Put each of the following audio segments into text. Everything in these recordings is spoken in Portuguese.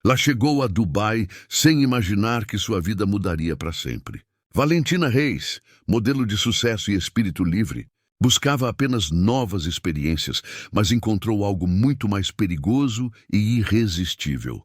Lá chegou a Dubai sem imaginar que sua vida mudaria para sempre. Valentina Reis, modelo de sucesso e espírito livre, buscava apenas novas experiências, mas encontrou algo muito mais perigoso e irresistível.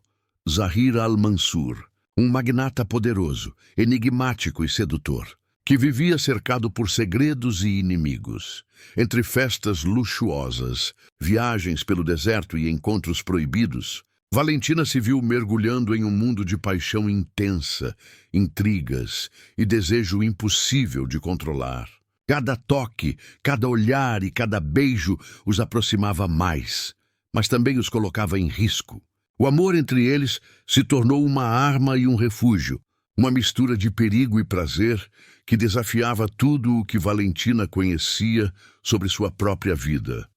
Zahir Al-Mansur, um magnata poderoso, enigmático e sedutor, que vivia cercado por segredos e inimigos. Entre festas luxuosas, viagens pelo deserto e encontros proibidos, Valentina se viu mergulhando em um mundo de paixão intensa, intrigas e desejo impossível de controlar. Cada toque, cada olhar e cada beijo os aproximava mais, mas também os colocava em risco. O amor entre eles se tornou uma arma e um refúgio, uma mistura de perigo e prazer que desafiava tudo o que Valentina conhecia sobre sua própria vida.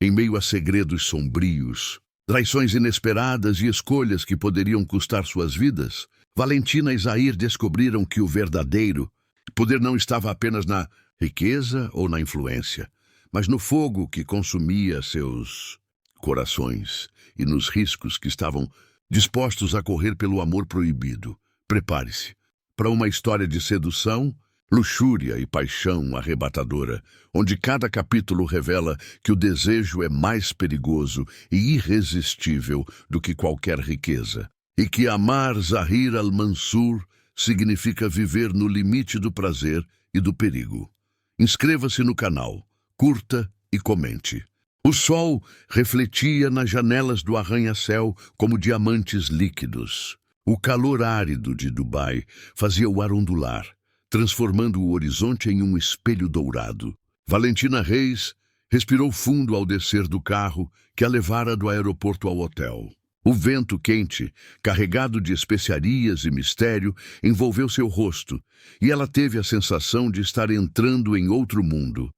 Em meio a segredos sombrios, traições inesperadas e escolhas que poderiam custar suas vidas, Valentina e Zahir descobriram que o verdadeiro poder não estava apenas na riqueza ou na influência, mas no fogo que consumia seus corações e nos riscos que estavam dispostos a correr pelo amor proibido. Prepare-se para uma história de sedução, luxúria e paixão arrebatadora, onde cada capítulo revela que o desejo é mais perigoso e irresistível do que qualquer riqueza, e que amar Zahir Al-Mansur significa viver no limite do prazer e do perigo. Inscreva-se no canal, curta e comente. O sol refletia nas janelas do arranha-céu como diamantes líquidos. O calor árido de Dubai fazia o ar ondular, transformando o horizonte em um espelho dourado. Valentina Reis respirou fundo ao descer do carro que a levara do aeroporto ao hotel. O vento quente, carregado de especiarias e mistério, envolveu seu rosto, e ela teve a sensação de estar entrando em outro mundo.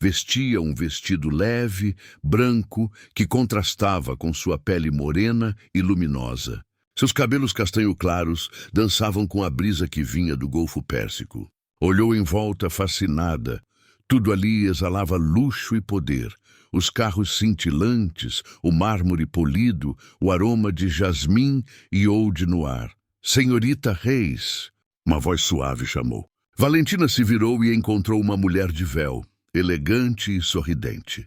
Vestia um vestido leve, branco, que contrastava com sua pele morena e luminosa. Seus cabelos castanho claros dançavam com a brisa que vinha do Golfo Pérsico. Olhou em volta fascinada. Tudo ali exalava luxo e poder. Os carros cintilantes, o mármore polido, o aroma de jasmim e oude no ar. Senhorita Reis, uma voz suave chamou. Valentina se virou e encontrou uma mulher de véu, elegante e sorridente.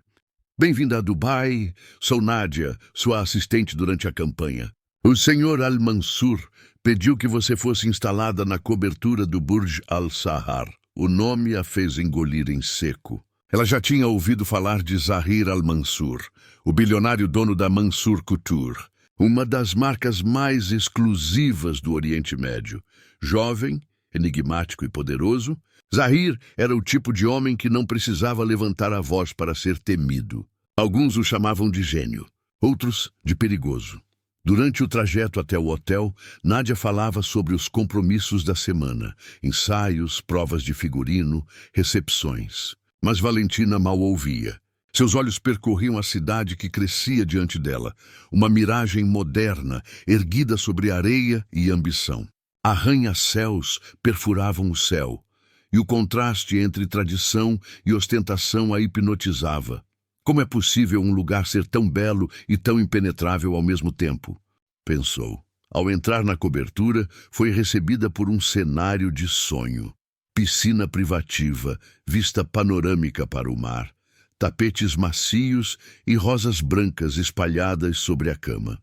Bem-vinda a Dubai, sou Nádia, sua assistente durante a campanha. O senhor Al-Mansur pediu que você fosse instalada na cobertura do Burj Al Sahar. O nome a fez engolir em seco. Ela já tinha ouvido falar de Zahir Al-Mansur, o bilionário dono da Mansur Couture, uma das marcas mais exclusivas do Oriente Médio. Jovem, enigmático e poderoso, Zahir era o tipo de homem que não precisava levantar a voz para ser temido. Alguns o chamavam de gênio, outros de perigoso. Durante o trajeto até o hotel, Nádia falava sobre os compromissos da semana, ensaios, provas de figurino, recepções. Mas Valentina mal ouvia. Seus olhos percorriam a cidade que crescia diante dela, uma miragem moderna, erguida sobre areia e ambição. Arranha-céus perfuravam o céu, e o contraste entre tradição e ostentação a hipnotizava. Como é possível um lugar ser tão belo e tão impenetrável ao mesmo tempo? Pensou. Ao entrar na cobertura, foi recebida por um cenário de sonho. Piscina privativa, vista panorâmica para o mar, tapetes macios e rosas brancas espalhadas sobre a cama.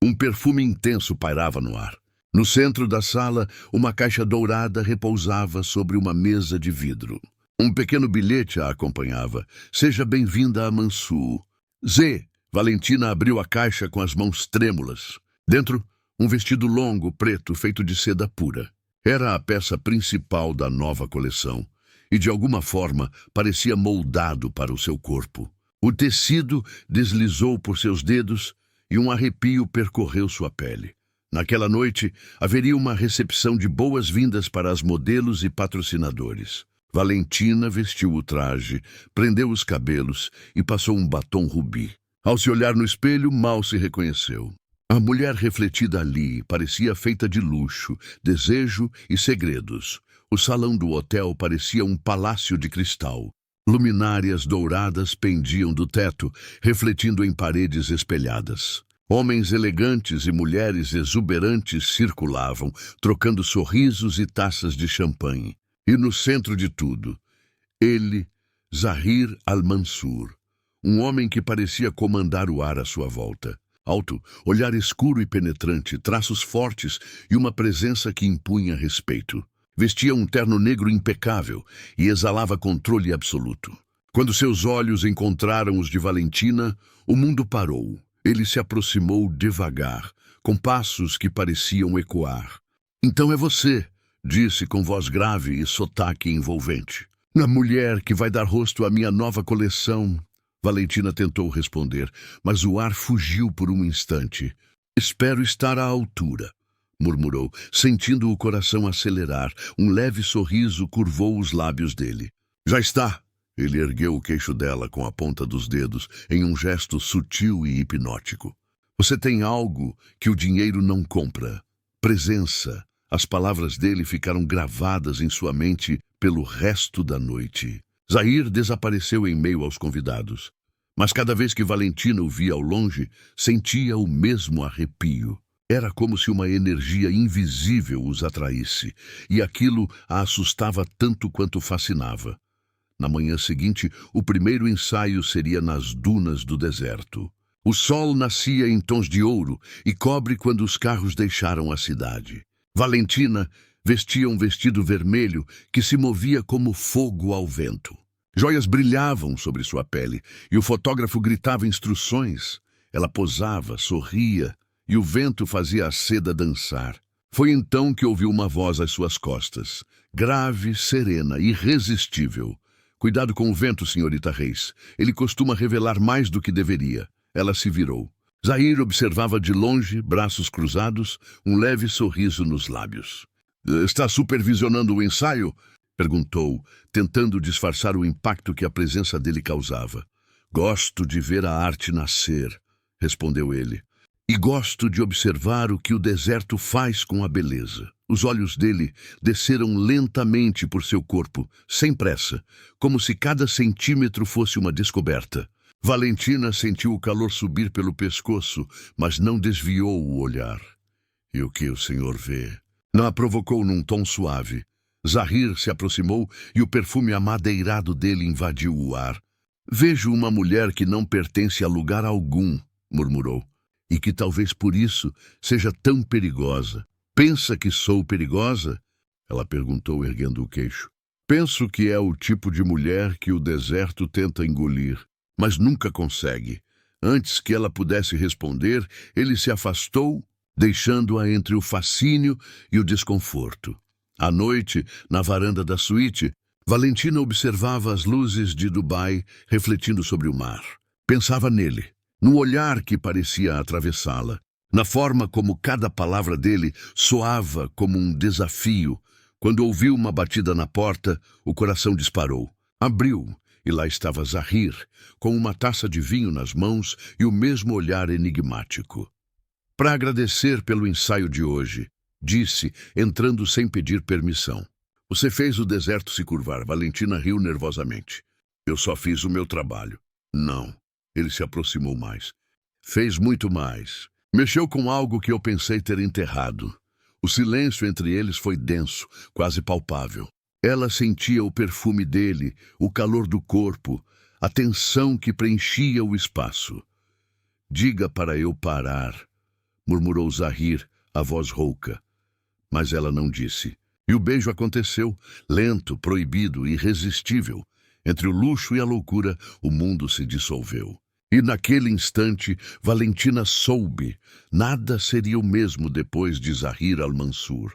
Um perfume intenso pairava no ar. No centro da sala, uma caixa dourada repousava sobre uma mesa de vidro. Um pequeno bilhete a acompanhava. Seja bem-vinda a Mansur. Z. Valentina abriu a caixa com as mãos trêmulas. Dentro, um vestido longo, preto, feito de seda pura. Era a peça principal da nova coleção, e de alguma forma parecia moldado para o seu corpo. O tecido deslizou por seus dedos e um arrepio percorreu sua pele. Naquela noite, haveria uma recepção de boas-vindas para as modelos e patrocinadores. Valentina vestiu o traje, prendeu os cabelos e passou um batom rubi. Ao se olhar no espelho, mal se reconheceu. A mulher refletida ali parecia feita de luxo, desejo e segredos. O salão do hotel parecia um palácio de cristal. Luminárias douradas pendiam do teto, refletindo em paredes espelhadas. Homens elegantes e mulheres exuberantes circulavam, trocando sorrisos e taças de champanhe. E no centro de tudo, ele, Zahir al-Mansur, um homem que parecia comandar o ar à sua volta. Alto, olhar escuro e penetrante, traços fortes e uma presença que impunha respeito. Vestia um terno negro impecável e exalava controle absoluto. Quando seus olhos encontraram os de Valentina, o mundo parou. Ele se aproximou devagar, com passos que pareciam ecoar. "Então é você", disse com voz grave e sotaque envolvente. "A mulher que vai dar rosto à minha nova coleção." Valentina tentou responder, mas o ar fugiu por um instante. "Espero estar à altura", murmurou, sentindo o coração acelerar. Um leve sorriso curvou os lábios dele. "Já está." Ele ergueu o queixo dela com a ponta dos dedos em um gesto sutil e hipnótico. "Você tem algo que o dinheiro não compra. Presença." As palavras dele ficaram gravadas em sua mente pelo resto da noite. Zahir desapareceu em meio aos convidados. Mas cada vez que Valentina o via ao longe, sentia o mesmo arrepio. Era como se uma energia invisível os atraísse, e aquilo a assustava tanto quanto fascinava. Na manhã seguinte, o primeiro ensaio seria nas dunas do deserto. O sol nascia em tons de ouro e cobre quando os carros deixaram a cidade. Valentina vestia um vestido vermelho que se movia como fogo ao vento. Joias brilhavam sobre sua pele e o fotógrafo gritava instruções. Ela posava, sorria e o vento fazia a seda dançar. Foi então que ouviu uma voz às suas costas, grave, serena, irresistível. "Cuidado com o vento, senhorita Reis. Ele costuma revelar mais do que deveria." Ela se virou. Zahir observava de longe, braços cruzados, um leve sorriso nos lábios. "Está supervisionando o ensaio?" perguntou, tentando disfarçar o impacto que a presença dele causava. "Gosto de ver a arte nascer", respondeu ele. "E gosto de observar o que o deserto faz com a beleza." Os olhos dele desceram lentamente por seu corpo, sem pressa, como se cada centímetro fosse uma descoberta. Valentina sentiu o calor subir pelo pescoço, mas não desviou o olhar. "E o que o senhor vê?" Não a provocou num tom suave. Zahir se aproximou e o perfume amadeirado dele invadiu o ar. "Vejo uma mulher que não pertence a lugar algum", murmurou, "e que talvez por isso seja tão perigosa." "Pensa que sou perigosa?" ela perguntou, erguendo o queixo. "Penso que é o tipo de mulher que o deserto tenta engolir, mas nunca consegue." Antes que ela pudesse responder, ele se afastou, deixando-a entre o fascínio e o desconforto. À noite, na varanda da suíte, Valentina observava as luzes de Dubai refletindo sobre o mar. Pensava nele, no olhar que parecia atravessá-la, na forma como cada palavra dele soava como um desafio. Quando ouviu uma batida na porta, o coração disparou. Abriu, e lá estava Zahir, com uma taça de vinho nas mãos e o mesmo olhar enigmático. "Para agradecer pelo ensaio de hoje", disse, entrando sem pedir permissão. "Você fez o deserto se curvar." Valentina riu nervosamente. "Eu só fiz o meu trabalho." "Não." Ele se aproximou mais. "Fez muito mais. Mexeu com algo que eu pensei ter enterrado." O silêncio entre eles foi denso, quase palpável. Ela sentia o perfume dele, o calor do corpo, a tensão que preenchia o espaço. "Diga para eu parar", murmurou Zahir, a voz rouca. Mas ela não disse. E o beijo aconteceu, lento, proibido, irresistível. Entre o luxo e a loucura, o mundo se dissolveu. E naquele instante, Valentina soube, nada seria o mesmo depois de Zahir al-Mansur.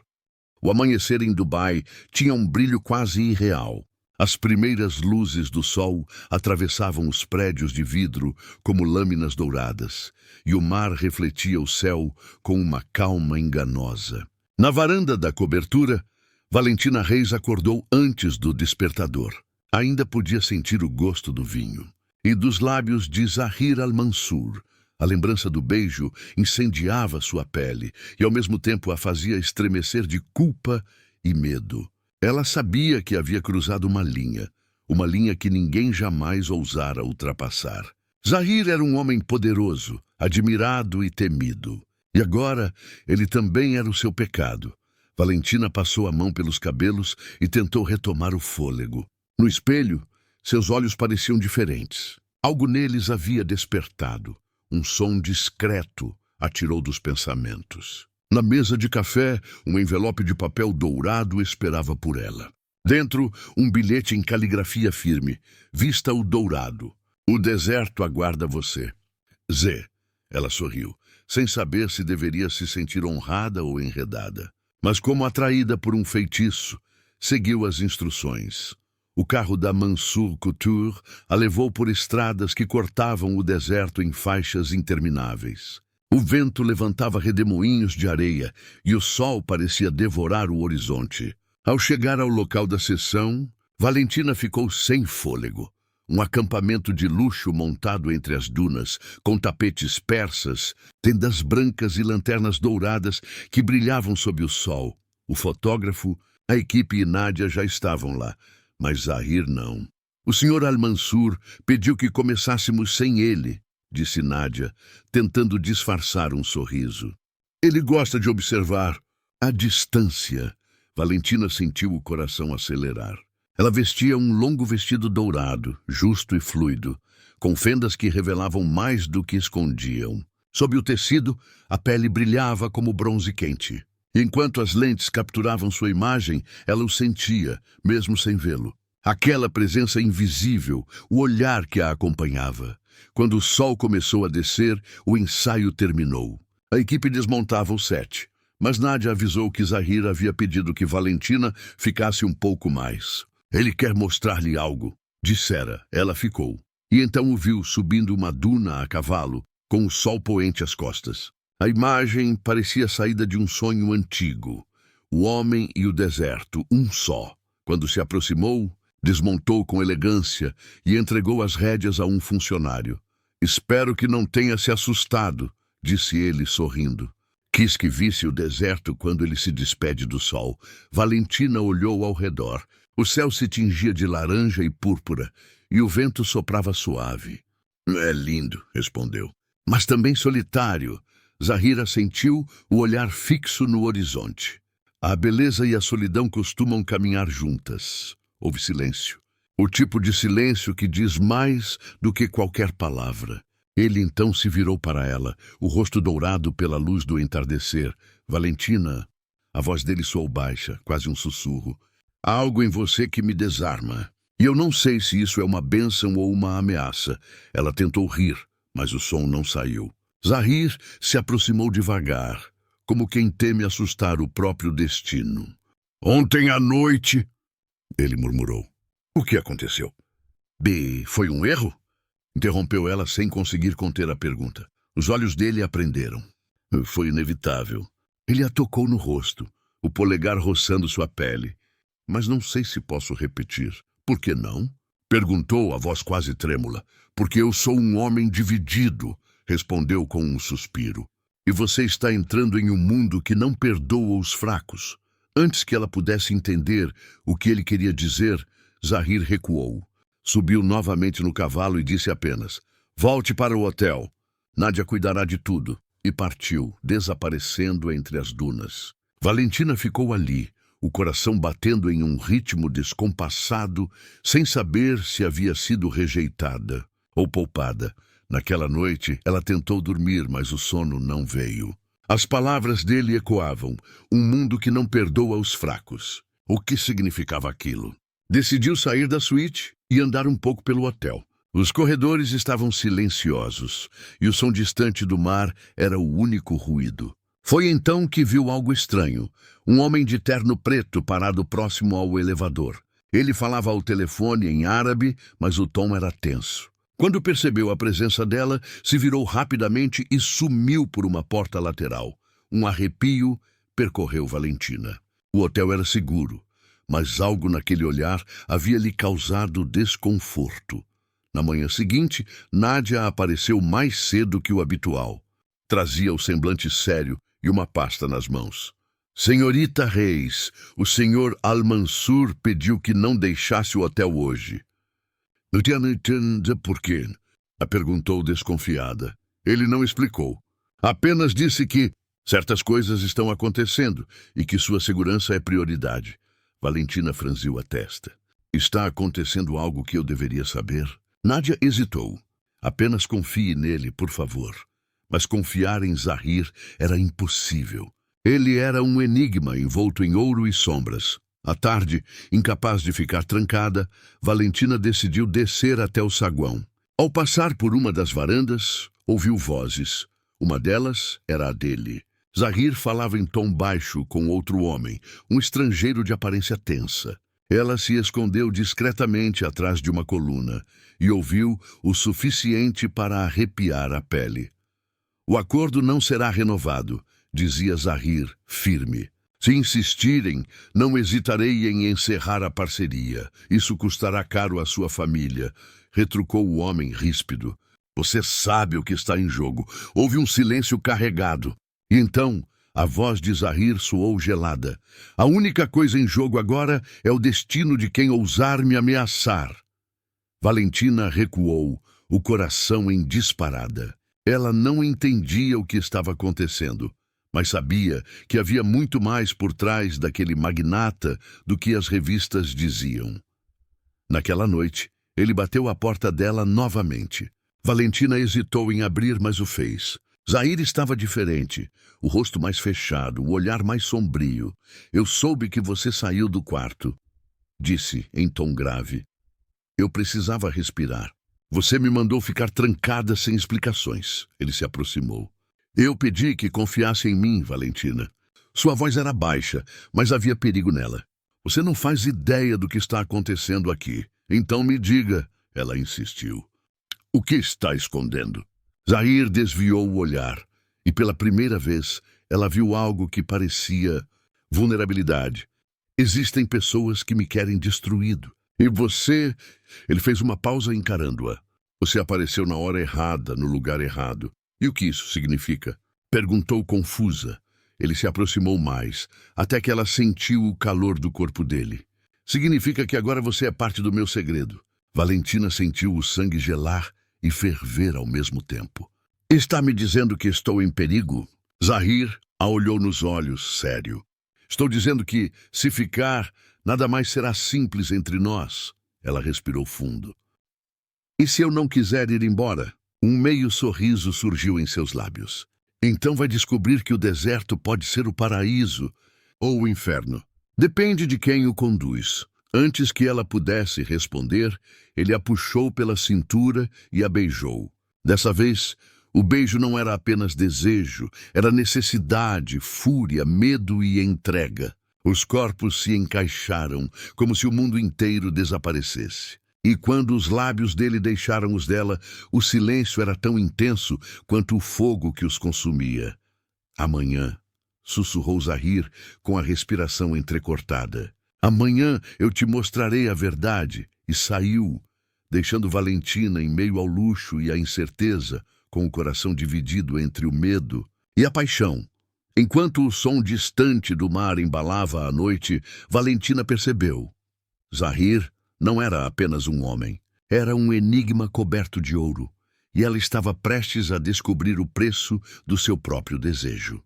O amanhecer em Dubai tinha um brilho quase irreal. As primeiras luzes do sol atravessavam os prédios de vidro como lâminas douradas, e o mar refletia o céu com uma calma enganosa. Na varanda da cobertura, Valentina Reis acordou antes do despertador. Ainda podia sentir o gosto do vinho e dos lábios de Zahir al-Mansur. A lembrança do beijo incendiava sua pele e ao mesmo tempo a fazia estremecer de culpa e medo. Ela sabia que havia cruzado uma linha que ninguém jamais ousara ultrapassar. Zahir era um homem poderoso, admirado e temido. E agora ele também era o seu pecado. Valentina passou a mão pelos cabelos e tentou retomar o fôlego. No espelho, seus olhos pareciam diferentes. Algo neles havia despertado. Um som discreto a tirou dos pensamentos. Na mesa de café, um envelope de papel dourado esperava por ela. Dentro, um bilhete em caligrafia firme. Vista o dourado. O deserto aguarda você. Z. Ela sorriu, sem saber se deveria se sentir honrada ou enredada. Mas como atraída por um feitiço, seguiu as instruções. O carro da Mansour Couture a levou por estradas que cortavam o deserto em faixas intermináveis. O vento levantava redemoinhos de areia e o sol parecia devorar o horizonte. Ao chegar ao local da sessão, Valentina ficou sem fôlego. Um acampamento de luxo montado entre as dunas, com tapetes persas, tendas brancas e lanternas douradas que brilhavam sob o sol. O fotógrafo, a equipe e Nádia já estavam lá, mas Zahir não. O Sr. Al-Mansur pediu que começássemos sem ele, disse Nádia, tentando disfarçar um sorriso. Ele gosta de observar a distância. Valentina sentiu o coração acelerar. Ela vestia um longo vestido dourado, justo e fluido, com fendas que revelavam mais do que escondiam. Sob o tecido, a pele brilhava como bronze quente. Enquanto as lentes capturavam sua imagem, ela o sentia, mesmo sem vê-lo. Aquela presença invisível, o olhar que a acompanhava. Quando o sol começou a descer, o ensaio terminou. A equipe desmontava o set, mas Nádia avisou que Zahir havia pedido que Valentina ficasse um pouco mais. Ele quer mostrar-lhe algo, dissera. Ela ficou. E então o viu subindo uma duna a cavalo, com o sol poente às costas. A imagem parecia saída de um sonho antigo. O homem e o deserto, um só. Quando se aproximou, desmontou com elegância e entregou as rédeas a um funcionário. Espero que não tenha se assustado, disse ele sorrindo. Quis que visse o deserto quando ele se despede do sol. Valentina olhou ao redor. O céu se tingia de laranja e púrpura, e o vento soprava suave. É lindo, respondeu. Mas também solitário. Zahira sentiu o olhar fixo no horizonte. A beleza e a solidão costumam caminhar juntas. Houve silêncio. O tipo de silêncio que diz mais do que qualquer palavra. Ele então se virou para ela, o rosto dourado pela luz do entardecer. Valentina, a voz dele soou baixa, quase um sussurro. Há algo em você que me desarma. E eu não sei se isso é uma bênção ou uma ameaça. Ela tentou rir, mas o som não saiu. Zahir se aproximou devagar, como quem teme assustar o próprio destino. Ontem à noite, ele murmurou. O que aconteceu? Foi um erro? Interrompeu ela sem conseguir conter a pergunta. Os olhos dele aprenderam. Foi inevitável. Ele a tocou no rosto, o polegar roçando sua pele. Mas não sei se posso repetir. Por que não? Perguntou, a voz quase trêmula. Porque eu sou um homem dividido, respondeu com um suspiro. E você está entrando em um mundo que não perdoa os fracos. Antes que ela pudesse entender o que ele queria dizer, Zahir recuou. Subiu novamente no cavalo e disse apenas, volte para o hotel. Nádia cuidará de tudo. E partiu, desaparecendo entre as dunas. Valentina ficou ali, o coração batendo em um ritmo descompassado, sem saber se havia sido rejeitada ou poupada. Naquela noite, ela tentou dormir, mas o sono não veio. As palavras dele ecoavam, um mundo que não perdoa os fracos. O que significava aquilo? Decidiu sair da suíte e andar um pouco pelo hotel. Os corredores estavam silenciosos, e o som distante do mar era o único ruído. Foi então que viu algo estranho. Um homem de terno preto parado próximo ao elevador. Ele falava ao telefone em árabe, mas o tom era tenso. Quando percebeu a presença dela, se virou rapidamente e sumiu por uma porta lateral. Um arrepio percorreu Valentina. O hotel era seguro, mas algo naquele olhar havia lhe causado desconforto. Na manhã seguinte, Nádia apareceu mais cedo que o habitual. Trazia o semblante sério e uma pasta nas mãos. Senhorita Reis, o senhor Al-Mansur pediu que não deixasse o hotel hoje. Eu te entendo por quê. A perguntou desconfiada. Ele não explicou. Apenas disse que certas coisas estão acontecendo e que sua segurança é prioridade. Valentina franziu a testa. Está acontecendo algo que eu deveria saber? Nádia hesitou. Apenas confie nele, por favor. Mas confiar em Zahir era impossível. Ele era um enigma envolto em ouro e sombras. À tarde, incapaz de ficar trancada, Valentina decidiu descer até o saguão. Ao passar por uma das varandas, ouviu vozes. Uma delas era a dele. Zahir falava em tom baixo com outro homem, um estrangeiro de aparência tensa. Ela se escondeu discretamente atrás de uma coluna e ouviu o suficiente para arrepiar a pele. O acordo não será renovado, dizia Zahir, firme. Se insistirem, não hesitarei em encerrar a parceria. Isso custará caro à sua família, retrucou o homem ríspido. Você sabe o que está em jogo. Houve um silêncio carregado. E então, a voz de Zahir soou gelada. A única coisa em jogo agora é o destino de quem ousar me ameaçar. Valentina recuou, o coração em disparada. Ela não entendia o que estava acontecendo, mas sabia que havia muito mais por trás daquele magnata do que as revistas diziam. Naquela noite, ele bateu à porta dela novamente. Valentina hesitou em abrir, mas o fez. Zahir estava diferente, o rosto mais fechado, o olhar mais sombrio. Eu soube que você saiu do quarto, disse em tom grave. Eu precisava respirar. Você me mandou ficar trancada sem explicações. Ele se aproximou. Eu pedi que confiasse em mim, Valentina. Sua voz era baixa, mas havia perigo nela. Você não faz ideia do que está acontecendo aqui. Então me diga, ela insistiu. O que está escondendo? Zahir desviou o olhar, e pela primeira vez ela viu algo que parecia vulnerabilidade. Existem pessoas que me querem destruído. E você... Ele fez uma pausa encarando-a. Você apareceu na hora errada, no lugar errado. E o que isso significa? Perguntou confusa. Ele se aproximou mais, até que ela sentiu o calor do corpo dele. Significa que agora você é parte do meu segredo. Valentina sentiu o sangue gelar e ferver ao mesmo tempo. Está me dizendo que estou em perigo? Zahir a olhou nos olhos, sério. Estou dizendo que, se ficar, nada mais será simples entre nós. Ela respirou fundo. E se eu não quiser ir embora? Um meio sorriso surgiu em seus lábios. Então vai descobrir que o deserto pode ser o paraíso ou o inferno. Depende de quem o conduz. Antes que ela pudesse responder, ele a puxou pela cintura e a beijou. Dessa vez, o beijo não era apenas desejo, era necessidade, fúria, medo e entrega. Os corpos se encaixaram, como se o mundo inteiro desaparecesse. E quando os lábios dele deixaram os dela, o silêncio era tão intenso quanto o fogo que os consumia. Amanhã, sussurrou Zahir com a respiração entrecortada. Amanhã eu te mostrarei a verdade. E saiu, deixando Valentina em meio ao luxo e à incerteza, com o coração dividido entre o medo e a paixão. Enquanto o som distante do mar embalava a noite, Valentina percebeu. Zahir não era apenas um homem. Era um enigma coberto de ouro. E ela estava prestes a descobrir o preço do seu próprio desejo.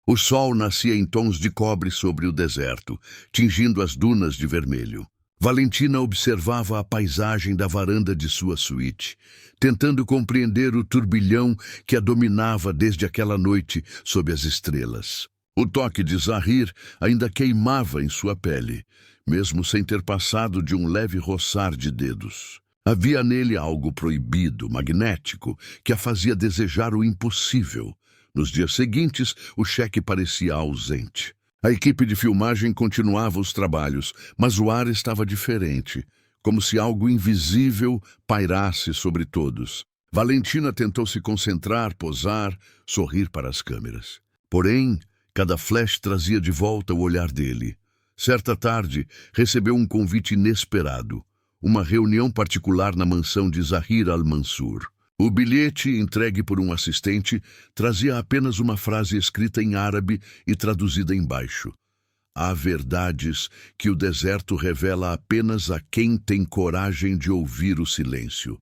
O sol nascia em tons de cobre sobre o deserto, tingindo as dunas de vermelho. Valentina observava a paisagem da varanda de sua suíte, tentando compreender o turbilhão que a dominava desde aquela noite sob as estrelas. O toque de Zahir ainda queimava em sua pele, mesmo sem ter passado de um leve roçar de dedos. Havia nele algo proibido, magnético, que a fazia desejar o impossível. Nos dias seguintes, o cheque parecia ausente. A equipe de filmagem continuava os trabalhos, mas o ar estava diferente, como se algo invisível pairasse sobre todos. Valentina tentou se concentrar, posar, sorrir para as câmeras. Porém, cada flash trazia de volta o olhar dele. Certa tarde, recebeu um convite inesperado, uma reunião particular na mansão de Zahir al-Mansur. O bilhete, entregue por um assistente, trazia apenas uma frase escrita em árabe e traduzida embaixo. Há verdades que o deserto revela apenas a quem tem coragem de ouvir o silêncio.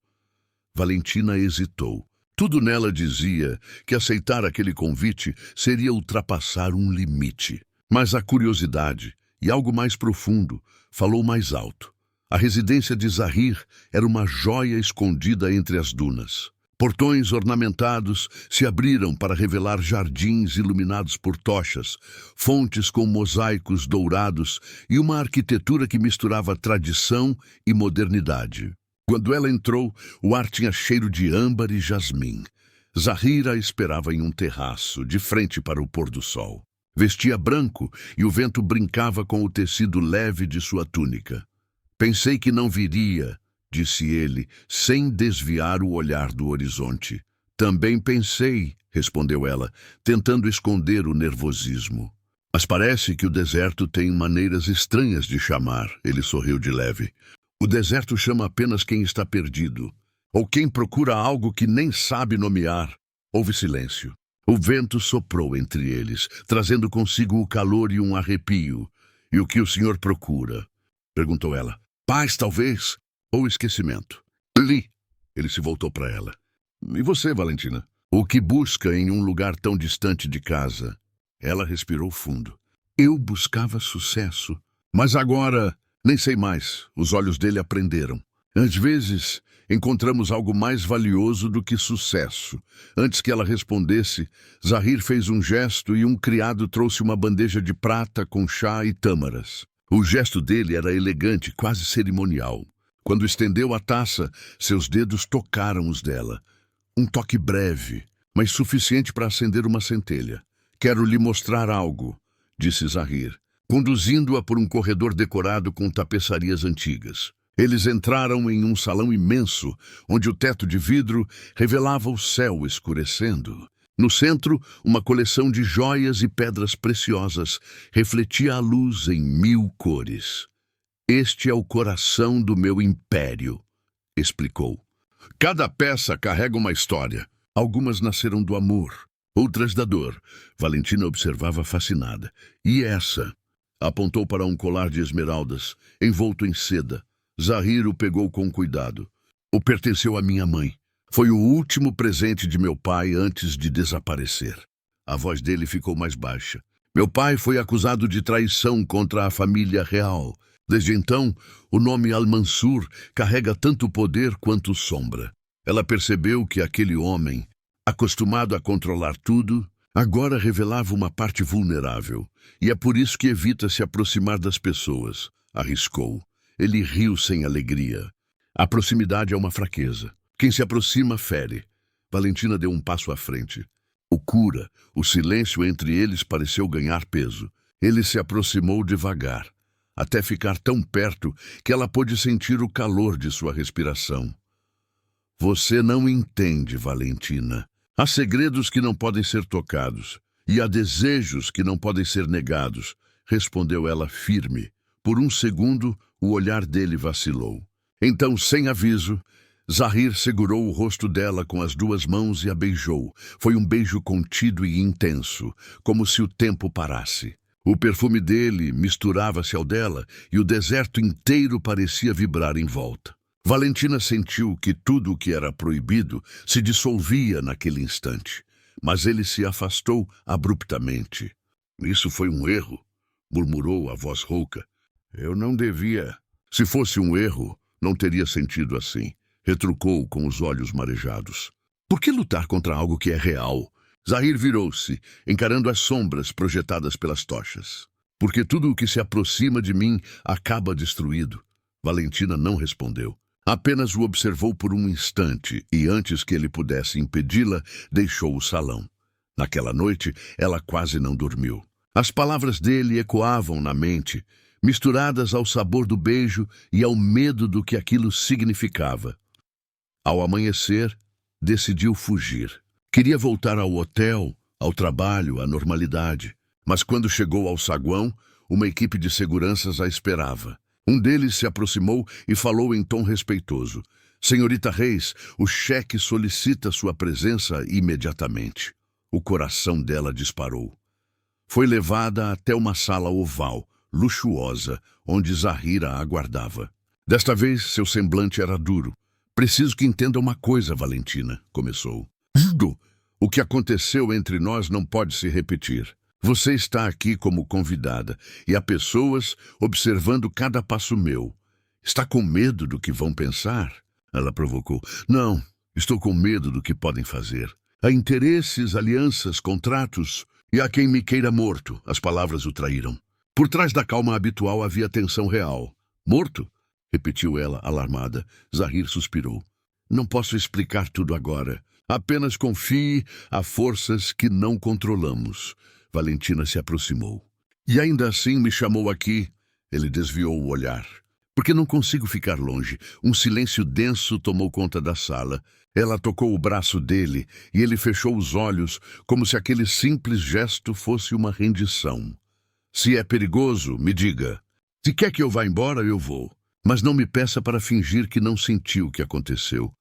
Valentina hesitou. Tudo nela dizia que aceitar aquele convite seria ultrapassar um limite. Mas a curiosidade, e algo mais profundo, falou mais alto. A residência de Zahir era uma joia escondida entre as dunas. Portões ornamentados se abriram para revelar jardins iluminados por tochas, fontes com mosaicos dourados e uma arquitetura que misturava tradição e modernidade. Quando ela entrou, o ar tinha cheiro de âmbar e jasmim. Zahir a esperava em um terraço, de frente para o pôr do sol. Vestia branco e o vento brincava com o tecido leve de sua túnica. Pensei que não viria, disse ele, sem desviar o olhar do horizonte. Também pensei, respondeu ela, tentando esconder o nervosismo. Mas parece que o deserto tem maneiras estranhas de chamar, ele sorriu de leve. O deserto chama apenas quem está perdido, ou quem procura algo que nem sabe nomear. Houve silêncio. O vento soprou entre eles, trazendo consigo o calor e um arrepio. E o que o senhor procura? Perguntou ela. Paz, talvez? Ou esquecimento? Li. Ele se voltou para ela. E você, Valentina? O que busca em um lugar tão distante de casa? Ela respirou fundo. Eu buscava sucesso. Mas agora, nem sei mais. Os olhos dele aprenderam. Às vezes, encontramos algo mais valioso do que sucesso. Antes que ela respondesse, Zahir fez um gesto e um criado trouxe uma bandeja de prata com chá e tâmaras. O gesto dele era elegante, quase cerimonial. Quando estendeu a taça, seus dedos tocaram os dela. Um toque breve, mas suficiente para acender uma centelha. Quero lhe mostrar algo, disse Zahir, conduzindo-a por um corredor decorado com tapeçarias antigas. Eles entraram em um salão imenso, onde o teto de vidro revelava o céu escurecendo. No centro, uma coleção de joias e pedras preciosas refletia a luz em 1000 cores. Este é o coração do meu império, explicou. Cada peça carrega uma história. Algumas nasceram do amor, outras da dor. Valentina observava fascinada. E essa? Apontou para um colar de esmeraldas, envolto em seda. Zahir o pegou com cuidado. O pertenceu à minha mãe. Foi o último presente de meu pai antes de desaparecer. A voz dele ficou mais baixa. Meu pai foi acusado de traição contra a família real. Desde então, o nome Al-Mansur carrega tanto poder quanto sombra. Ela percebeu que aquele homem, acostumado a controlar tudo, agora revelava uma parte vulnerável. E é por isso que evita se aproximar das pessoas. Arriscou. Ele riu sem alegria. A proximidade é uma fraqueza. Quem se aproxima, fere. Valentina deu um passo à frente. O silêncio entre eles pareceu ganhar peso. Ele se aproximou devagar, até ficar tão perto que ela pôde sentir o calor de sua respiração. Você não entende, Valentina. Há segredos que não podem ser tocados, e há desejos que não podem ser negados, respondeu ela firme. Por um segundo, o olhar dele vacilou. Então, sem aviso, Zahir segurou o rosto dela com as 2 mãos e a beijou. Foi um beijo contido e intenso, como se o tempo parasse. O perfume dele misturava-se ao dela e o deserto inteiro parecia vibrar em volta. Valentina sentiu que tudo o que era proibido se dissolvia naquele instante, mas ele se afastou abruptamente. Isso foi um erro, murmurou a voz rouca. Eu não devia. Se fosse um erro, não teria sentido assim. Retrucou com os olhos marejados. Por que lutar contra algo que é real? Zahir virou-se, encarando as sombras projetadas pelas tochas. Porque tudo o que se aproxima de mim acaba destruído. Valentina não respondeu. Apenas o observou por um instante e, antes que ele pudesse impedi-la, deixou o salão. Naquela noite, ela quase não dormiu. As palavras dele ecoavam na mente, misturadas ao sabor do beijo e ao medo do que aquilo significava. Ao amanhecer, decidiu fugir. Queria voltar ao hotel, ao trabalho, à normalidade. Mas quando chegou ao saguão, uma equipe de seguranças a esperava. Um deles se aproximou e falou em tom respeitoso. Senhorita Reis, o cheque solicita sua presença imediatamente. O coração dela disparou. Foi levada até uma sala oval, luxuosa, onde Zahir a aguardava. Desta vez, seu semblante era duro. Preciso que entenda uma coisa, Valentina, começou. Tudo o que aconteceu entre nós não pode se repetir. Você está aqui como convidada e há pessoas observando cada passo meu. Está com medo do que vão pensar? Ela provocou. Não, estou com medo do que podem fazer. Há interesses, alianças, contratos, e há quem me queira morto. As palavras o traíram. Por trás da calma habitual havia tensão real. Morto? Repetiu ela, alarmada. Zahir suspirou. Não posso explicar tudo agora. Apenas confie a forças que não controlamos. Valentina se aproximou. E ainda assim me chamou aqui. Ele desviou o olhar. Porque não consigo ficar longe. Um silêncio denso tomou conta da sala. Ela tocou o braço dele e ele fechou os olhos, como se aquele simples gesto fosse uma rendição. Se é perigoso, me diga. Se quer que eu vá embora, eu vou. Mas não me peça para fingir que não sentiu o que aconteceu,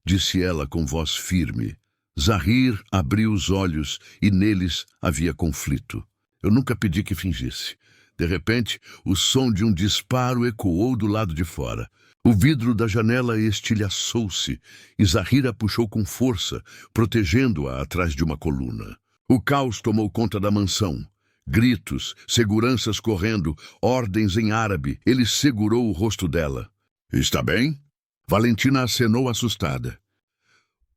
disse ela com voz firme. Zahir abriu os olhos e neles havia conflito. Eu nunca pedi que fingisse. De repente, o som de um disparo ecoou do lado de fora. O vidro da janela estilhaçou-se e Zahir a puxou com força, protegendo-a atrás de uma coluna. O caos tomou conta da mansão. Gritos, seguranças correndo, ordens em árabe. Ele segurou o rosto dela. Está bem? Valentina acenou assustada.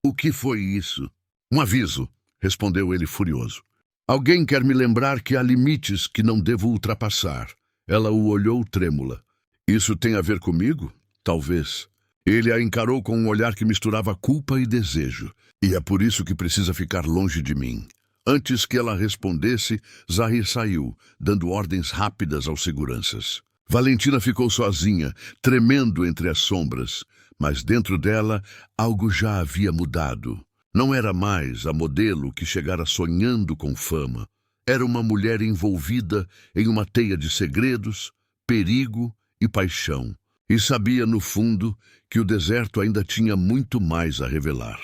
O que foi isso? Um aviso, respondeu ele furioso. Alguém quer me lembrar que há limites que não devo ultrapassar. Ela o olhou trêmula. Isso tem a ver comigo? Talvez. Ele a encarou com um olhar que misturava culpa e desejo. E é por isso que precisa ficar longe de mim. Antes que ela respondesse, Zahir saiu, dando ordens rápidas aos seguranças. Valentina ficou sozinha, tremendo entre as sombras. Mas dentro dela, algo já havia mudado. Não era mais a modelo que chegara sonhando com fama. Era uma mulher envolvida em uma teia de segredos, perigo e paixão. E sabia, no fundo, que o deserto ainda tinha muito mais a revelar.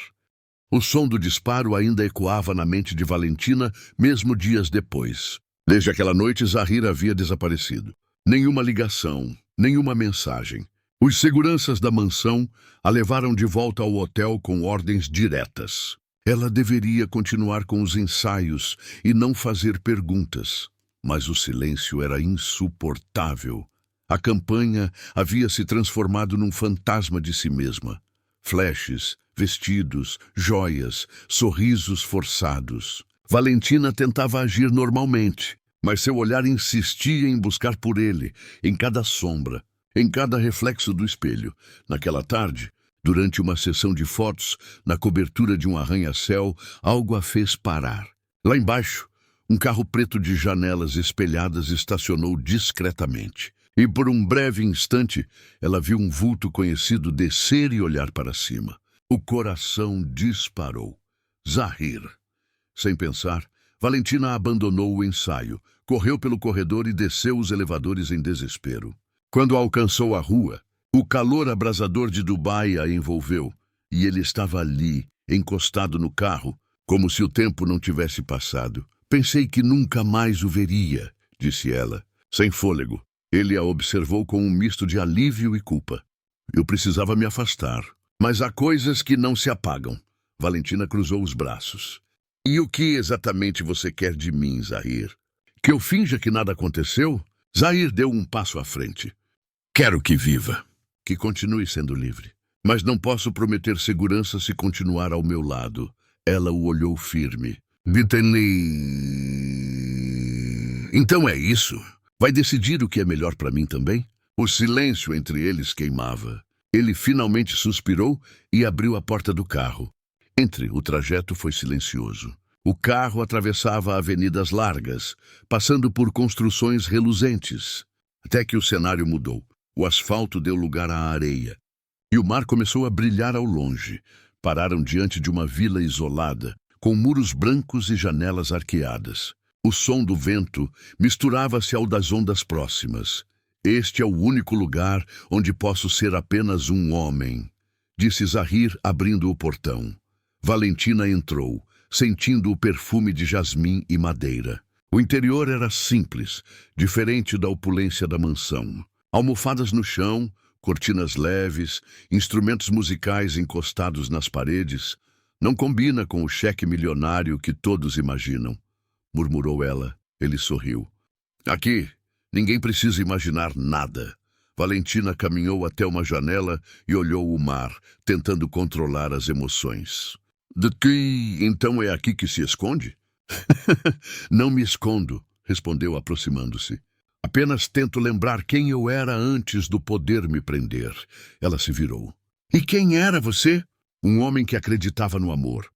O som do disparo ainda ecoava na mente de Valentina, mesmo dias depois. Desde aquela noite, Zahir havia desaparecido. Nenhuma ligação, nenhuma mensagem. Os seguranças da mansão a levaram de volta ao hotel com ordens diretas. Ela deveria continuar com os ensaios e não fazer perguntas. Mas o silêncio era insuportável. A campanha havia se transformado num fantasma de si mesma. Flashes, vestidos, joias, sorrisos forçados. Valentina tentava agir normalmente, mas seu olhar insistia em buscar por ele, em cada sombra, em cada reflexo do espelho. Naquela tarde, durante uma sessão de fotos, na cobertura de um arranha-céu, algo a fez parar. Lá embaixo, um carro preto de janelas espelhadas estacionou discretamente. E por um breve instante, ela viu um vulto conhecido descer e olhar para cima. O coração disparou. Zahir. Sem pensar, Valentina abandonou o ensaio, correu pelo corredor e desceu os elevadores em desespero. Quando alcançou a rua, o calor abrasador de Dubai a envolveu, e ele estava ali, encostado no carro, como se o tempo não tivesse passado. Pensei que nunca mais o veria, disse ela, sem fôlego. Ele a observou com um misto de alívio e culpa. Eu precisava me afastar. Mas há coisas que não se apagam. Valentina cruzou os braços. E o que exatamente você quer de mim, Zahir? Que eu finja que nada aconteceu? Zahir deu um passo à frente. Quero que viva. Que continue sendo livre. Mas não posso prometer segurança se continuar ao meu lado. Ela o olhou firme. Então é isso. Vai decidir o que é melhor para mim também? O silêncio entre eles queimava. Ele finalmente suspirou e abriu a porta do carro. O trajeto foi silencioso. O carro atravessava avenidas largas, passando por construções reluzentes. Até que o cenário mudou. O asfalto deu lugar à areia. E o mar começou a brilhar ao longe. Pararam diante de uma vila isolada, com muros brancos e janelas arqueadas. O som do vento misturava-se ao das ondas próximas. Este é o único lugar onde posso ser apenas um homem, disse Zahir, abrindo o portão. Valentina entrou, sentindo o perfume de jasmim e madeira. O interior era simples, diferente da opulência da mansão. Almofadas no chão, cortinas leves, instrumentos musicais encostados nas paredes. Não combina com o cheque milionário que todos imaginam, murmurou ela. Ele sorriu. Aqui, ninguém precisa imaginar nada. Valentina caminhou até uma janela e olhou o mar, tentando controlar as emoções. De que então é aqui que se esconde? Não me escondo, respondeu aproximando-se. Apenas tento lembrar quem eu era antes do poder me prender. Ela se virou. E quem era você? Um homem que acreditava no amor.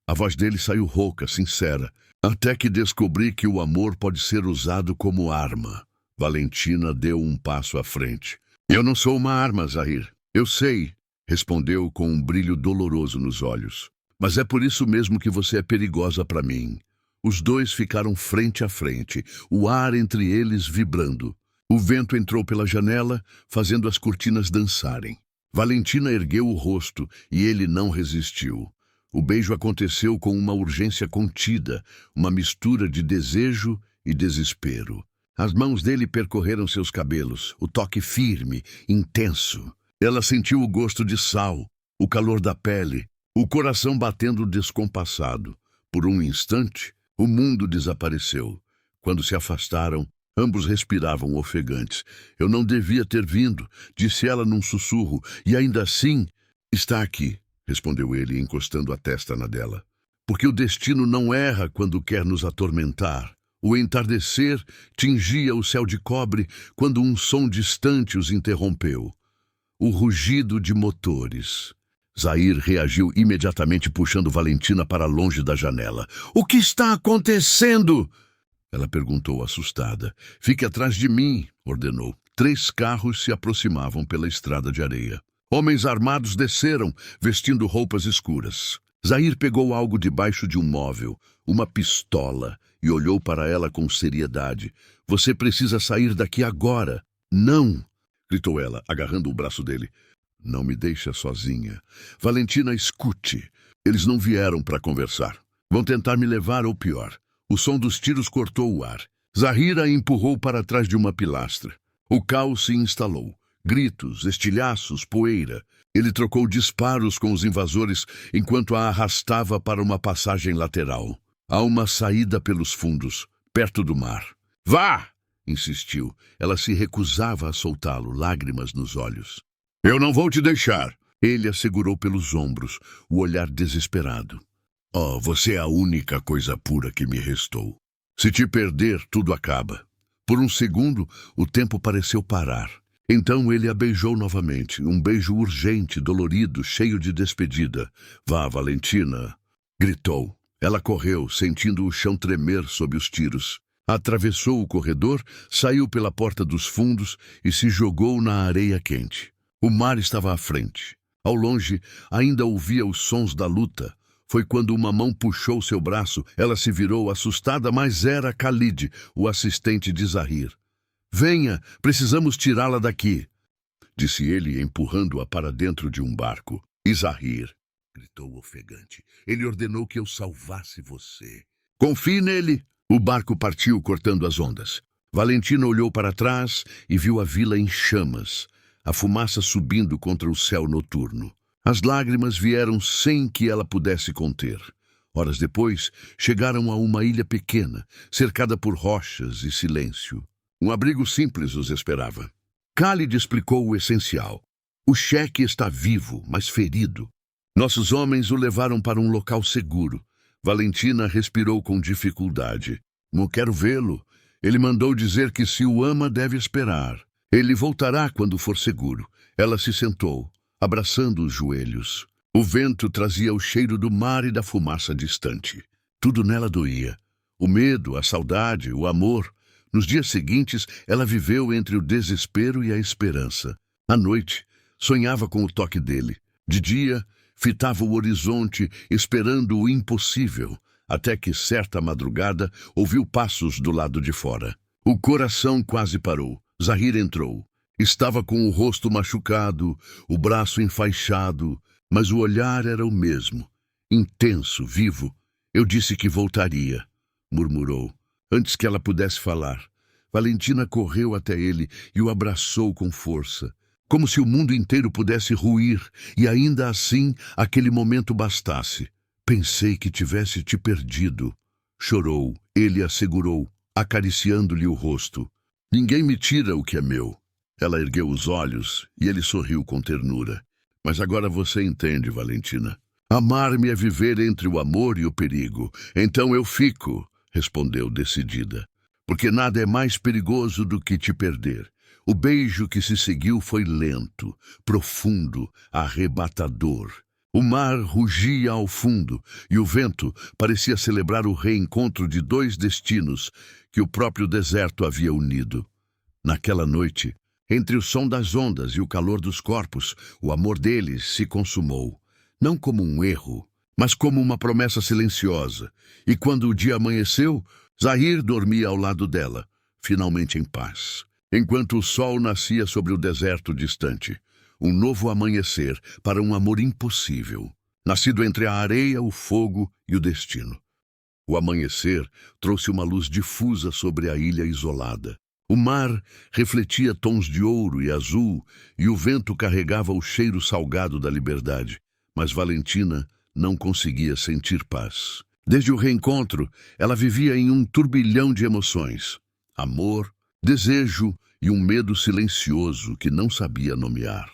A voz dele saiu rouca, sincera, até que descobri que o amor pode ser usado como arma. Valentina deu um passo à frente. Eu não sou uma arma, Zahir. Eu sei, respondeu com um brilho doloroso nos olhos. Mas é por isso mesmo que você é perigosa para mim. Os dois ficaram frente a frente, o ar entre eles vibrando. O vento entrou pela janela, fazendo as cortinas dançarem. Valentina ergueu o rosto e ele não resistiu. O beijo aconteceu com uma urgência contida, uma mistura de desejo e desespero. As mãos dele percorreram seus cabelos, o toque firme, intenso. Ela sentiu o gosto de sal, o calor da pele, o coração batendo descompassado. Por um instante, o mundo desapareceu. Quando se afastaram, ambos respiravam ofegantes. Eu não devia ter vindo, disse ela num sussurro, e ainda assim, está aqui, respondeu ele, encostando a testa na dela. Porque o destino não erra quando quer nos atormentar. O entardecer tingia o céu de cobre quando um som distante os interrompeu. O rugido de motores. Zahir reagiu imediatamente, puxando Valentina para longe da janela. — O que está acontecendo? Ela perguntou, assustada. — Fique atrás de mim, ordenou. 3 carros se aproximavam pela estrada de areia. Homens armados desceram, vestindo roupas escuras. Zahir pegou algo debaixo de um móvel, uma pistola, e olhou para ela com seriedade. — Você precisa sair daqui agora. — Não! Gritou ela, agarrando o braço dele. — Não me deixa sozinha. Valentina, escute. Eles não vieram para conversar. Vão tentar me levar ou pior. O som dos tiros cortou o ar. Zahir a empurrou para trás de uma pilastra. O caos se instalou. Gritos, estilhaços, poeira. Ele trocou disparos com os invasores enquanto a arrastava para uma passagem lateral. Há uma saída pelos fundos, perto do mar. — Vá! Insistiu. Ela se recusava a soltá-lo, lágrimas nos olhos. — Eu não vou te deixar. Ele a segurou pelos ombros, o olhar desesperado. — Oh, você é a única coisa pura que me restou. Se te perder, tudo acaba. Por um segundo, o tempo pareceu parar. Então ele a beijou novamente, um beijo urgente, dolorido, cheio de despedida. — Vá, Valentina! Gritou. Ela correu, sentindo o chão tremer sob os tiros. Atravessou o corredor, saiu pela porta dos fundos e se jogou na areia quente. O mar estava à frente. Ao longe, ainda ouvia os sons da luta. Foi quando uma mão puxou seu braço. Ela se virou assustada, mas era Khalid, o assistente de Zahir. — Venha, precisamos tirá-la daqui, disse ele, empurrando-a para dentro de um barco. — E Zahir? Gritou ofegante. — Ele ordenou que eu salvasse você. Confie nele. O barco partiu, cortando as ondas. Valentina olhou para trás e viu a vila em chamas, a fumaça subindo contra o céu noturno. As lágrimas vieram sem que ela pudesse conter. Horas depois, chegaram a uma ilha pequena, cercada por rochas e silêncio. Um abrigo simples os esperava. Khalid explicou o essencial. O cheque está vivo, mas ferido. Nossos homens o levaram para um local seguro. Valentina respirou com dificuldade. — Não quero vê-lo. Ele mandou dizer que se o ama deve esperar. Ele voltará quando for seguro. Ela se sentou, abraçando os joelhos. O vento trazia o cheiro do mar e da fumaça distante. Tudo nela doía. O medo, a saudade, o amor. Nos dias seguintes, ela viveu entre o desespero e a esperança. À noite, sonhava com o toque dele. De dia, fitava o horizonte, esperando o impossível, até que, certa madrugada, ouviu passos do lado de fora. O coração quase parou. Zahir entrou. Estava com o rosto machucado, o braço enfaixado, mas o olhar era o mesmo, intenso, vivo. — Eu disse que voltaria, murmurou. Antes que ela pudesse falar, Valentina correu até ele e o abraçou com força. como se o mundo inteiro pudesse ruir e ainda assim aquele momento bastasse. Pensei que tivesse te perdido. Chorou, ele assegurou, acariciando-lhe o rosto. Ninguém me tira o que é meu. Ela ergueu os olhos e ele sorriu com ternura. Mas agora você entende, Valentina. Amar-me é viver entre o amor e o perigo. Então eu fico, respondeu decidida. Porque nada é mais perigoso do que te perder. O beijo que se seguiu foi lento, profundo, arrebatador. O mar rugia ao fundo e o vento parecia celebrar o reencontro de dois destinos que o próprio deserto havia unido. Naquela noite, entre o som das ondas e o calor dos corpos, o amor deles se consumou, não como um erro, mas como uma promessa silenciosa. E quando o dia amanheceu, Zahir dormia ao lado dela, finalmente em paz, enquanto o sol nascia sobre o deserto distante. Um novo amanhecer para um amor impossível, nascido entre a areia, o fogo e o destino. O amanhecer trouxe uma luz difusa sobre a ilha isolada. O mar refletia tons de ouro e azul, e o vento carregava o cheiro salgado da liberdade. Mas Valentina não conseguia sentir paz. Desde o reencontro, ela vivia em um turbilhão de emoções. Amor, desejo e um medo silencioso que não sabia nomear.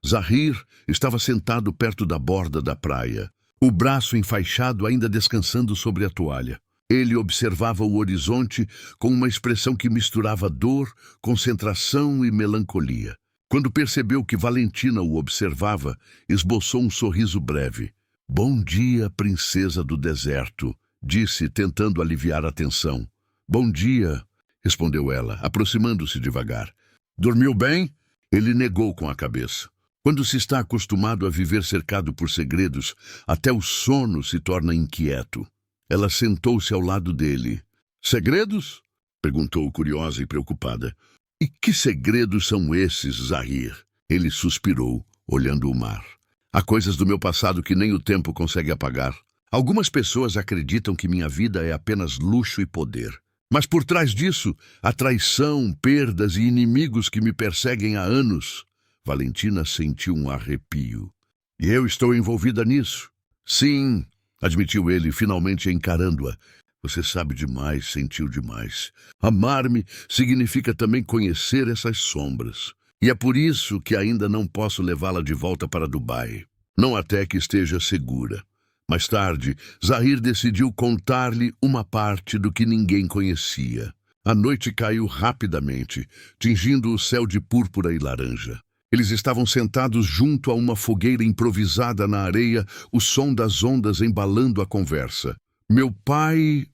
Zahir estava sentado perto da borda da praia, o braço enfaixado ainda descansando sobre a toalha. Ele observava o horizonte com uma expressão que misturava dor, concentração e melancolia. Quando percebeu que Valentina o observava, esboçou um sorriso breve. "Bom dia, princesa do deserto", disse, tentando aliviar a tensão. "Bom dia", respondeu ela, aproximando-se devagar. "Dormiu bem?" Ele negou com a cabeça. Quando se está acostumado a viver cercado por segredos, até o sono se torna inquieto. Ela sentou-se ao lado dele. "Segredos?" perguntou, curiosa e preocupada. "E que segredos são esses, Zahir?" Ele suspirou, olhando o mar. "Há coisas do meu passado que nem o tempo consegue apagar. Algumas pessoas acreditam que minha vida é apenas luxo e poder. Mas por trás disso, há traição, perdas e inimigos que me perseguem há anos." Valentina sentiu um arrepio. "E eu estou envolvida nisso?" "Sim", admitiu ele, finalmente encarando-a. "Você sabe demais, sentiu demais. Amar-me significa também conhecer essas sombras. E é por isso que ainda não posso levá-la de volta para Dubai. Não até que esteja segura." Mais tarde, Zahir decidiu contar-lhe uma parte do que ninguém conhecia. A noite caiu rapidamente, tingindo o céu de púrpura e laranja. Eles estavam sentados junto a uma fogueira improvisada na areia, o som das ondas embalando a conversa. "Meu pai",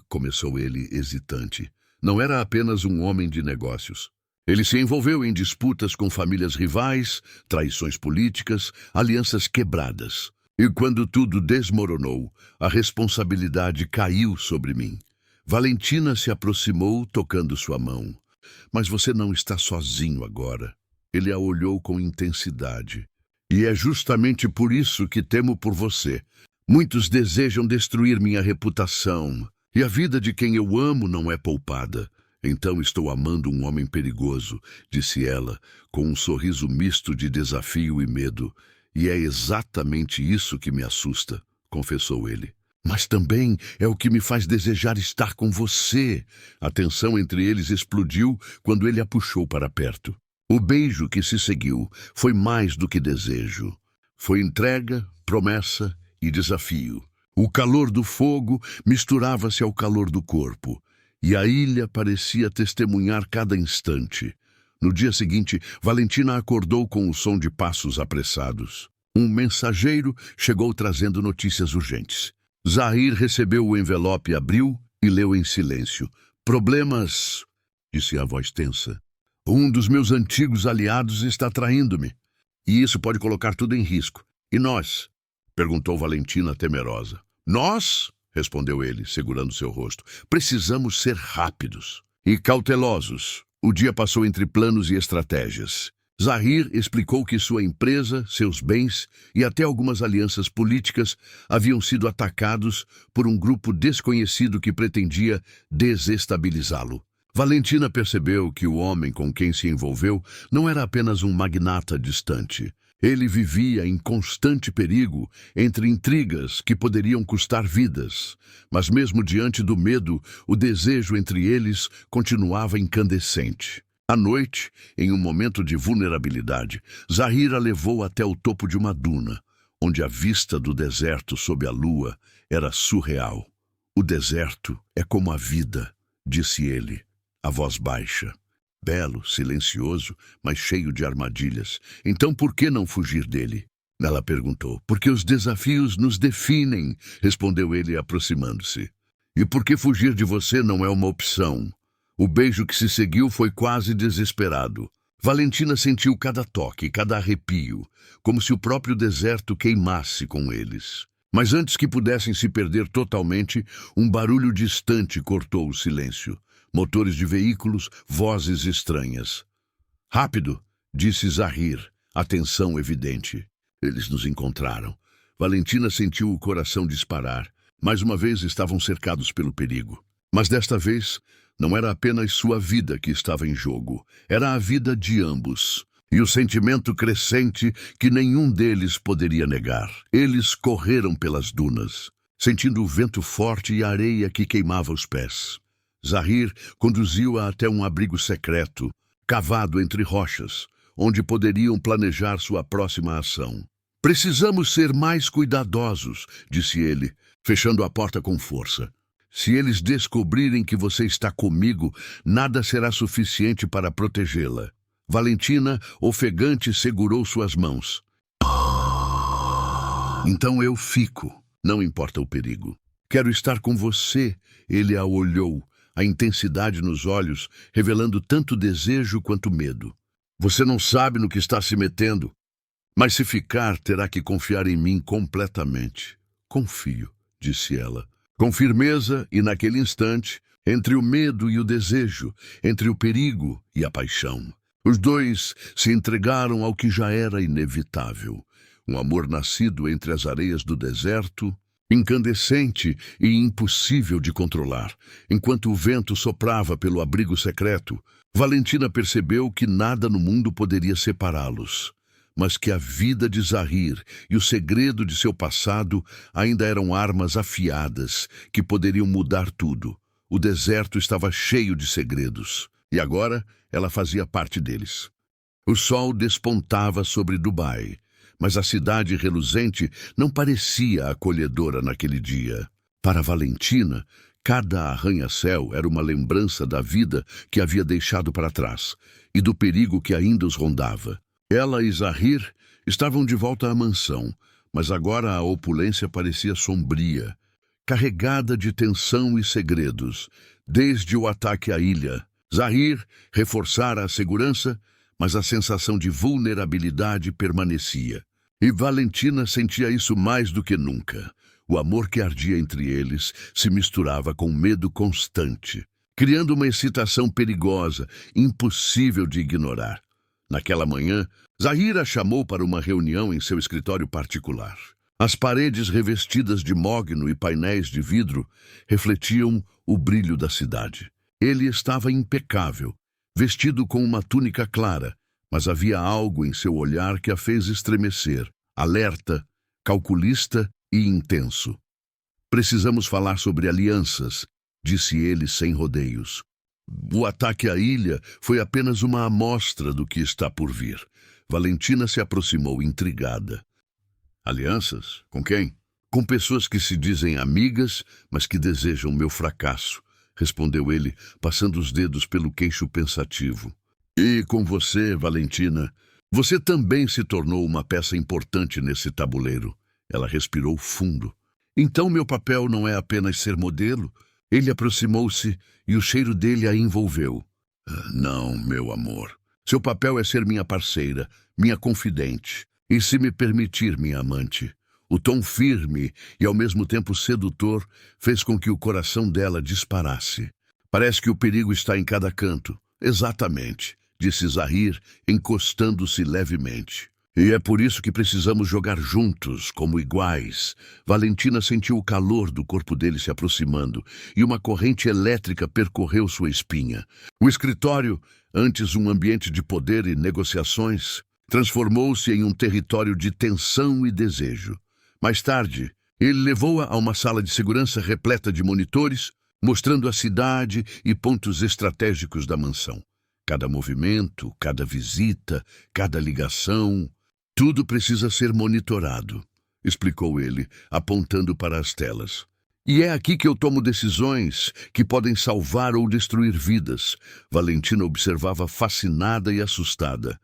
começou ele, hesitante, "não era apenas um homem de negócios. Ele se envolveu em disputas com famílias rivais, traições políticas, alianças quebradas. E quando tudo desmoronou, a responsabilidade caiu sobre mim." Valentina se aproximou, tocando sua mão. "Mas você não está sozinho agora." Ele a olhou com intensidade. "E é justamente por isso que temo por você. Muitos desejam destruir minha reputação, e a vida de quem eu amo não é poupada. Então estou amando um homem perigoso", disse ela, com um sorriso misto de desafio e medo. "E é exatamente isso que me assusta", confessou ele. "Mas também é o que me faz desejar estar com você." A tensão entre eles explodiu quando ele a puxou para perto. O beijo que se seguiu foi mais do que desejo. Foi entrega, promessa e desafio. O calor do fogo misturava-se ao calor do corpo, e a ilha parecia testemunhar cada instante. No dia seguinte, Valentina acordou com o som de passos apressados. Um mensageiro chegou trazendo notícias urgentes. Zahir recebeu o envelope, abriu e leu em silêncio. "Problemas", disse a voz tensa. "Um dos meus antigos aliados está traindo-me, e isso pode colocar tudo em risco. E nós?" perguntou Valentina, temerosa. "Nós?" respondeu ele, segurando seu rosto. "Precisamos ser rápidos e cautelosos." O dia passou entre planos e estratégias. Zahir explicou que sua empresa, seus bens e até algumas alianças políticas haviam sido atacados por um grupo desconhecido que pretendia desestabilizá-lo. Valentina percebeu que o homem com quem se envolveu não era apenas um magnata distante. Ele vivia em constante perigo entre intrigas que poderiam custar vidas. Mas mesmo diante do medo, o desejo entre eles continuava incandescente. À noite, em um momento de vulnerabilidade, Zahir a levou até o topo de uma duna, onde a vista do deserto sob a lua era surreal. O deserto é como a vida, disse ele, a voz baixa. Belo, silencioso, mas cheio de armadilhas. Então por que não fugir dele? Ela perguntou. Porque os desafios nos definem, respondeu ele aproximando-se. E porque fugir de você não é uma opção. O beijo que se seguiu foi quase desesperado. Valentina sentiu cada toque, cada arrepio, como se o próprio deserto queimasse com eles. Mas antes que pudessem se perder totalmente, um barulho distante cortou o silêncio. Motores de veículos, vozes estranhas. Rápido, disse Zahir, atenção evidente. Eles nos encontraram. Valentina sentiu o coração disparar. Mais uma vez estavam cercados pelo perigo. Mas desta vez, não era apenas sua vida que estava em jogo. Era a vida de ambos. E o sentimento crescente que nenhum deles poderia negar. Eles correram pelas dunas, sentindo o vento forte e a areia que queimava os pés. Zahir conduziu-a até um abrigo secreto, cavado entre rochas, onde poderiam planejar sua próxima ação. Precisamos ser mais cuidadosos, disse ele, fechando a porta com força. Se eles descobrirem que você está comigo, nada será suficiente para protegê-la. Valentina, ofegante, segurou suas mãos. Então eu fico, não importa o perigo. Quero estar com você, ele a olhou, a intensidade nos olhos, revelando tanto desejo quanto medo. Você não sabe no que está se metendo, mas se ficar, terá que confiar em mim completamente. Confio, disse ela, com firmeza, e naquele instante, entre o medo e o desejo, entre o perigo e a paixão. Os dois se entregaram ao que já era inevitável. Um amor nascido entre as areias do deserto, incandescente e impossível de controlar. Enquanto o vento soprava pelo abrigo secreto, Valentina percebeu que nada no mundo poderia separá-los, mas que a vida de Zahir e o segredo de seu passado ainda eram armas afiadas que poderiam mudar tudo. O deserto estava cheio de segredos, e agora ela fazia parte deles. O sol despontava sobre Dubai, mas a cidade reluzente não parecia acolhedora naquele dia. Para Valentina, cada arranha-céu era uma lembrança da vida que havia deixado para trás e do perigo que ainda os rondava. Ela e Zahir estavam de volta à mansão, mas agora a opulência parecia sombria, carregada de tensão e segredos. Desde o ataque à ilha, Zahir reforçara a segurança, mas a sensação de vulnerabilidade permanecia. E Valentina sentia isso mais do que nunca. O amor que ardia entre eles se misturava com medo constante, criando uma excitação perigosa, impossível de ignorar. Naquela manhã, Zahir a chamou para uma reunião em seu escritório particular. As paredes revestidas de mogno e painéis de vidro refletiam o brilho da cidade. Ele estava impecável, vestido com uma túnica clara, mas havia algo em seu olhar que a fez estremecer, alerta, calculista e intenso. Precisamos falar sobre alianças, disse ele sem rodeios. O ataque à ilha foi apenas uma amostra do que está por vir. Valentina se aproximou intrigada. Alianças? Com quem? Com pessoas que se dizem amigas, mas que desejam meu fracasso, respondeu ele, passando os dedos pelo queixo pensativo. E com você, Valentina, você também se tornou uma peça importante nesse tabuleiro. Ela respirou fundo. Então meu papel não é apenas ser modelo? Ele aproximou-se e o cheiro dele a envolveu. Não, meu amor. Seu papel é ser minha parceira, minha confidente, e, se me permitir, minha amante. O tom firme e ao mesmo tempo sedutor fez com que o coração dela disparasse. Parece que o perigo está em cada canto. Exatamente, disse Zahir, encostando-se levemente. E é por isso que precisamos jogar juntos, como iguais. Valentina sentiu o calor do corpo dele se aproximando e uma corrente elétrica percorreu sua espinha. O escritório, antes um ambiente de poder e negociações, transformou-se em um território de tensão e desejo. Mais tarde, ele levou-a a uma sala de segurança repleta de monitores, mostrando a cidade e pontos estratégicos da mansão. Cada movimento, cada visita, cada ligação, tudo precisa ser monitorado, explicou ele, apontando para as telas. E é aqui que eu tomo decisões que podem salvar ou destruir vidas. Valentina observava fascinada e assustada.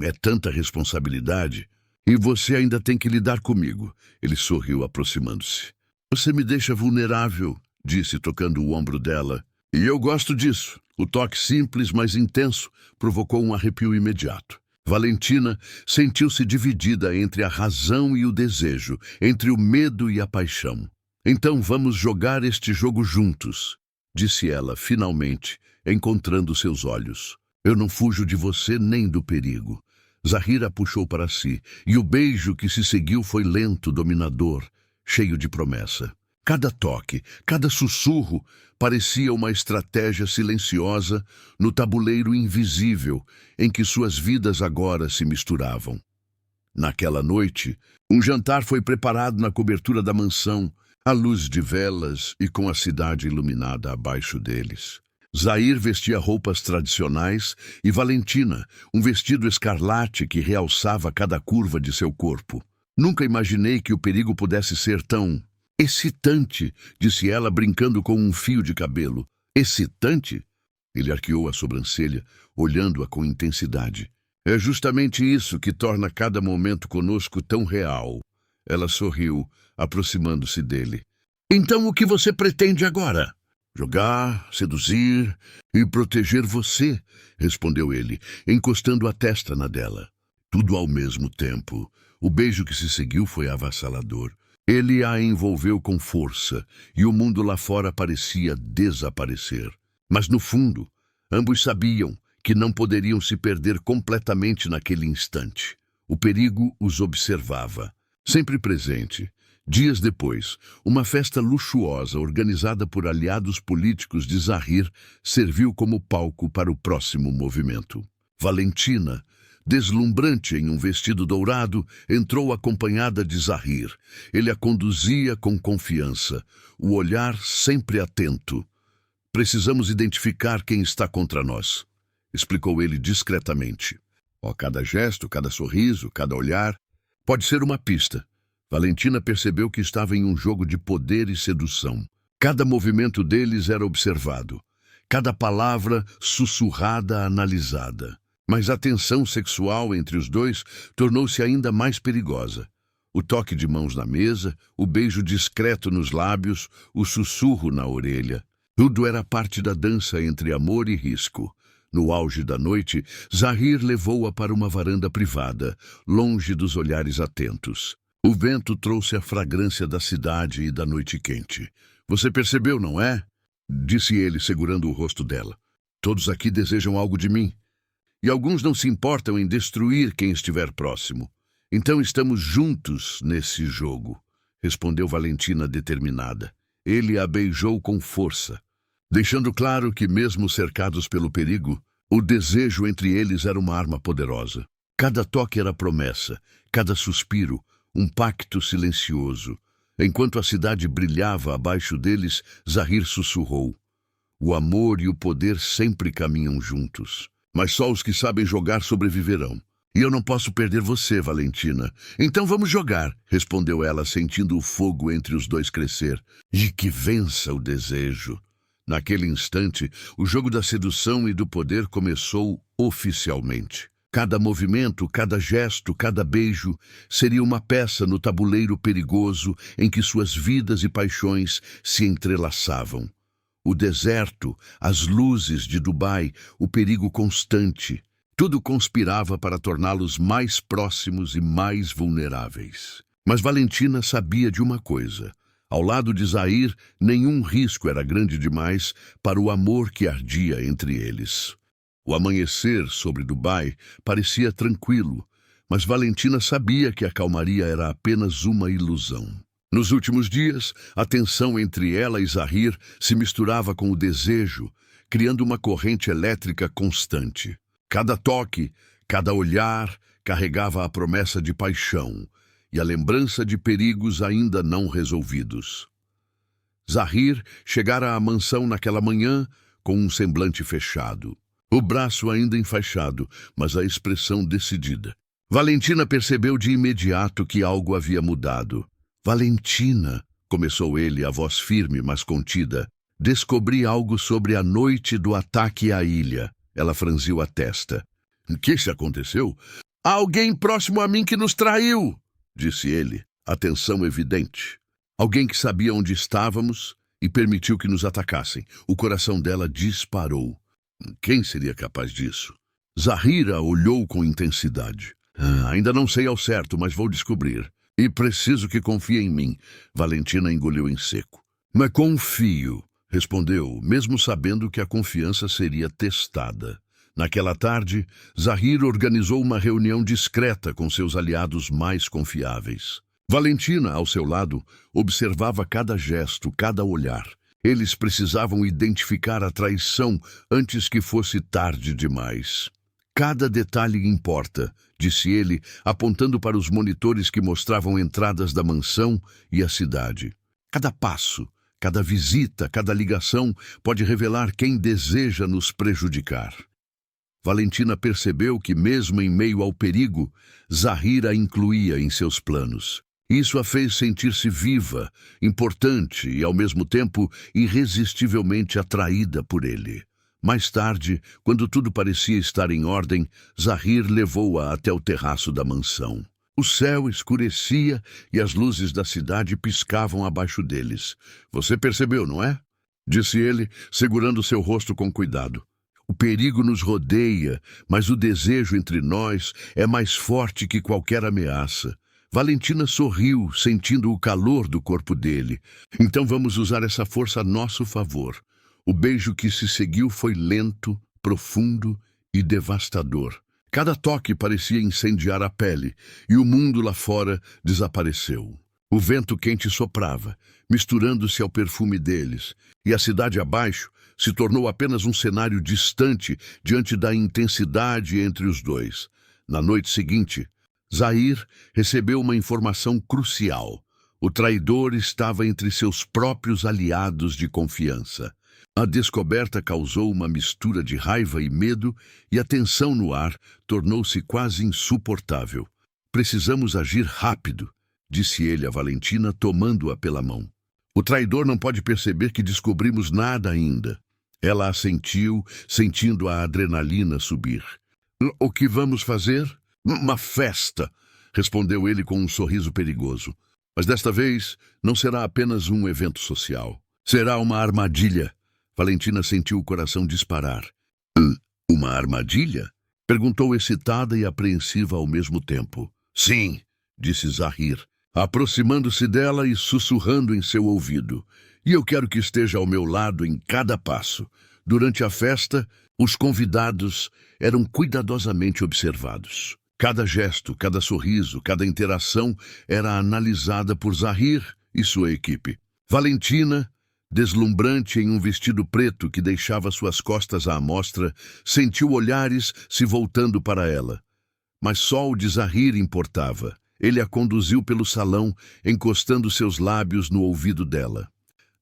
É tanta responsabilidade. E você ainda tem que lidar comigo. Ele sorriu, aproximando-se. Você me deixa vulnerável, disse, tocando o ombro dela. E eu gosto disso. O toque simples, mas intenso, provocou um arrepio imediato. Valentina sentiu-se dividida entre a razão e o desejo, entre o medo e a paixão. Então vamos jogar este jogo juntos, disse ela, finalmente, encontrando seus olhos. Eu não fujo de você nem do perigo. Zahir a puxou para si, e o beijo que se seguiu foi lento, dominador, cheio de promessa. Cada toque, cada sussurro parecia uma estratégia silenciosa no tabuleiro invisível em que suas vidas agora se misturavam. Naquela noite, um jantar foi preparado na cobertura da mansão, à luz de velas e com a cidade iluminada abaixo deles. Zahir vestia roupas tradicionais e Valentina, um vestido escarlate que realçava cada curva de seu corpo. Nunca imaginei que o perigo pudesse ser tão excitante, disse ela, brincando com um fio de cabelo. Excitante? Ele arqueou a sobrancelha, olhando-a com intensidade. É justamente isso que torna cada momento conosco tão real. Ela sorriu, aproximando-se dele. Então o que você pretende agora? Jogar, seduzir e proteger você, respondeu ele, encostando a testa na dela. Tudo ao mesmo tempo. O beijo que se seguiu foi avassalador. Ele a envolveu com força, e o mundo lá fora parecia desaparecer. Mas no fundo, ambos sabiam que não poderiam se perder completamente naquele instante. O perigo os observava, sempre presente. Dias depois, uma festa luxuosa organizada por aliados políticos de Zahir serviu como palco para o próximo movimento. Valentina, deslumbrante em um vestido dourado, entrou acompanhada de Zahir. Ele a conduzia com confiança, o olhar sempre atento. Precisamos identificar quem está contra nós, explicou ele discretamente. Cada gesto, cada sorriso, cada olhar pode ser uma pista. Valentina percebeu que estava em um jogo de poder e sedução. Cada movimento deles era observado, cada palavra sussurrada, analisada. Mas a tensão sexual entre os dois tornou-se ainda mais perigosa. O toque de mãos na mesa, o beijo discreto nos lábios, o sussurro na orelha. Tudo era parte da dança entre amor e risco. No auge da noite, Zahir levou-a para uma varanda privada, longe dos olhares atentos. O vento trouxe a fragrância da cidade e da noite quente. Você percebeu, não é? Disse ele, segurando o rosto dela. Todos aqui desejam algo de mim. E alguns não se importam em destruir quem estiver próximo. Então estamos juntos nesse jogo, respondeu Valentina determinada. Ele a beijou com força, deixando claro que, mesmo cercados pelo perigo, o desejo entre eles era uma arma poderosa. Cada toque era promessa, cada suspiro, um pacto silencioso. Enquanto a cidade brilhava abaixo deles, Zahir sussurrou. O amor e o poder sempre caminham juntos. Mas só os que sabem jogar sobreviverão. E eu não posso perder você, Valentina. Então vamos jogar, respondeu ela, sentindo o fogo entre os dois crescer. E que vença o desejo. Naquele instante, o jogo da sedução e do poder começou oficialmente. Cada movimento, cada gesto, cada beijo seria uma peça no tabuleiro perigoso em que suas vidas e paixões se entrelaçavam. O deserto, as luzes de Dubai, o perigo constante, tudo conspirava para torná-los mais próximos e mais vulneráveis. Mas Valentina sabia de uma coisa. Ao lado de Zahir, nenhum risco era grande demais para o amor que ardia entre eles. O amanhecer sobre Dubai parecia tranquilo, mas Valentina sabia que a calmaria era apenas uma ilusão. Nos últimos dias, a tensão entre ela e Zahir se misturava com o desejo, criando uma corrente elétrica constante. Cada toque, cada olhar carregava a promessa de paixão e a lembrança de perigos ainda não resolvidos. Zahir chegara à mansão naquela manhã com um semblante fechado, o braço ainda enfaixado, mas a expressão decidida. Valentina percebeu de imediato que algo havia mudado. Valentina, começou ele, a voz firme, mas contida, descobri algo sobre a noite do ataque à ilha. Ela franziu a testa. O que se aconteceu? Há alguém próximo a mim que nos traiu, disse ele, a tensão evidente. Alguém que sabia onde estávamos e permitiu que nos atacassem. O coração dela disparou. Quem seria capaz disso? Zahira olhou com intensidade. Ainda não sei ao certo, mas vou descobrir. E preciso que confie em mim. Valentina engoliu em seco. Mas confio, respondeu, mesmo sabendo que a confiança seria testada. Naquela tarde, Zahir organizou uma reunião discreta com seus aliados mais confiáveis. Valentina, ao seu lado, observava cada gesto, cada olhar. Eles precisavam identificar a traição antes que fosse tarde demais. Cada detalhe importa, disse ele, apontando para os monitores que mostravam entradas da mansão e a cidade. Cada passo, cada visita, cada ligação pode revelar quem deseja nos prejudicar. Valentina percebeu que, mesmo em meio ao perigo, Zahir a incluía em seus planos. Isso a fez sentir-se viva, importante e, ao mesmo tempo, irresistivelmente atraída por ele. Mais tarde, quando tudo parecia estar em ordem, Zahir levou-a até o terraço da mansão. O céu escurecia e as luzes da cidade piscavam abaixo deles. Você percebeu, não é? Disse ele, segurando seu rosto com cuidado. O perigo nos rodeia, mas o desejo entre nós é mais forte que qualquer ameaça. Valentina sorriu, sentindo o calor do corpo dele. Então vamos usar essa força a nosso favor. O beijo que se seguiu foi lento, profundo e devastador. Cada toque parecia incendiar a pele, e o mundo lá fora desapareceu. O vento quente soprava, misturando-se ao perfume deles, e a cidade abaixo se tornou apenas um cenário distante diante da intensidade entre os dois. Na noite seguinte, Zahir recebeu uma informação crucial. O traidor estava entre seus próprios aliados de confiança. A descoberta causou uma mistura de raiva e medo, e a tensão no ar tornou-se quase insuportável. Precisamos agir rápido, disse ele a Valentina, tomando-a pela mão. O traidor não pode perceber que descobrimos nada ainda. Ela assentiu, sentindo a adrenalina subir. O que vamos fazer? Uma festa, respondeu ele com um sorriso perigoso. Mas desta vez não será apenas um evento social. Será uma armadilha. Valentina sentiu o coração disparar. Uma armadilha? Perguntou excitada e apreensiva ao mesmo tempo. Sim, disse Zahir, aproximando-se dela e sussurrando em seu ouvido. E eu quero que esteja ao meu lado em cada passo. Durante a festa, os convidados eram cuidadosamente observados. Cada gesto, cada sorriso, cada interação era analisada por Zahir e sua equipe. Valentina, deslumbrante em um vestido preto que deixava suas costas à amostra, sentiu olhares se voltando para ela. Mas só o de Zahir importava. Ele a conduziu pelo salão, encostando seus lábios no ouvido dela.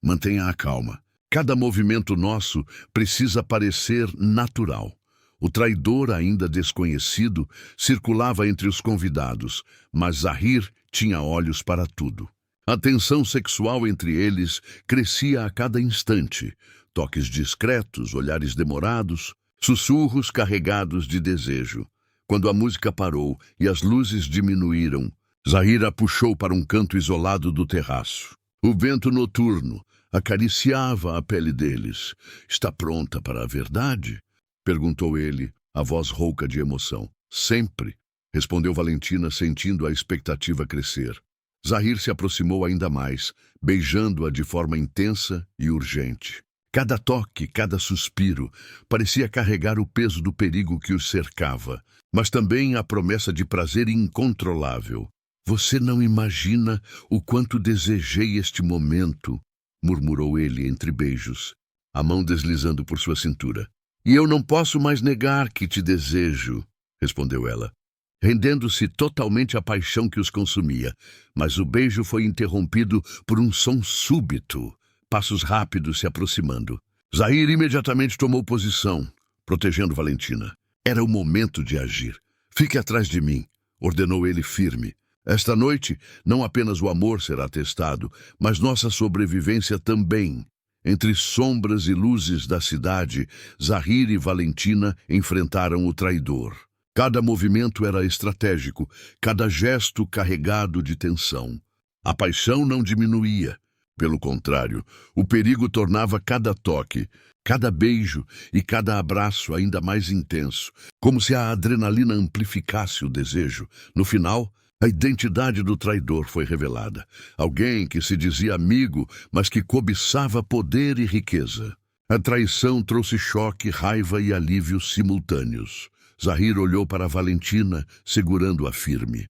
Mantenha a calma. Cada movimento nosso precisa parecer natural. O traidor, ainda desconhecido, circulava entre os convidados, mas Zahir tinha olhos para tudo. A tensão sexual entre eles crescia a cada instante. Toques discretos, olhares demorados, sussurros carregados de desejo. Quando a música parou e as luzes diminuíram, Zahir a puxou para um canto isolado do terraço. O vento noturno acariciava a pele deles. Está pronta para a verdade? Perguntou ele, a voz rouca de emoção. Sempre, respondeu Valentina, sentindo a expectativa crescer. Zahir se aproximou ainda mais, beijando-a de forma intensa e urgente. Cada toque, cada suspiro, parecia carregar o peso do perigo que os cercava, mas também a promessa de prazer incontrolável. Você não imagina o quanto desejei este momento, murmurou ele entre beijos, a mão deslizando por sua cintura. E eu não posso mais negar que te desejo, respondeu ela, rendendo-se totalmente à paixão que os consumia, mas o beijo foi interrompido por um som súbito, passos rápidos se aproximando. Zahir imediatamente tomou posição, protegendo Valentina. Era o momento de agir. Fique atrás de mim, ordenou ele firme. Esta noite, não apenas o amor será testado, mas nossa sobrevivência também. Entre sombras e luzes da cidade, Zahir e Valentina enfrentaram o traidor. Cada movimento era estratégico, cada gesto carregado de tensão. A paixão não diminuía. Pelo contrário, o perigo tornava cada toque, cada beijo e cada abraço ainda mais intenso, como se a adrenalina amplificasse o desejo. No final, a identidade do traidor foi revelada. Alguém que se dizia amigo, mas que cobiçava poder e riqueza. A traição trouxe choque, raiva e alívio simultâneos. Zahir olhou para Valentina, segurando-a firme.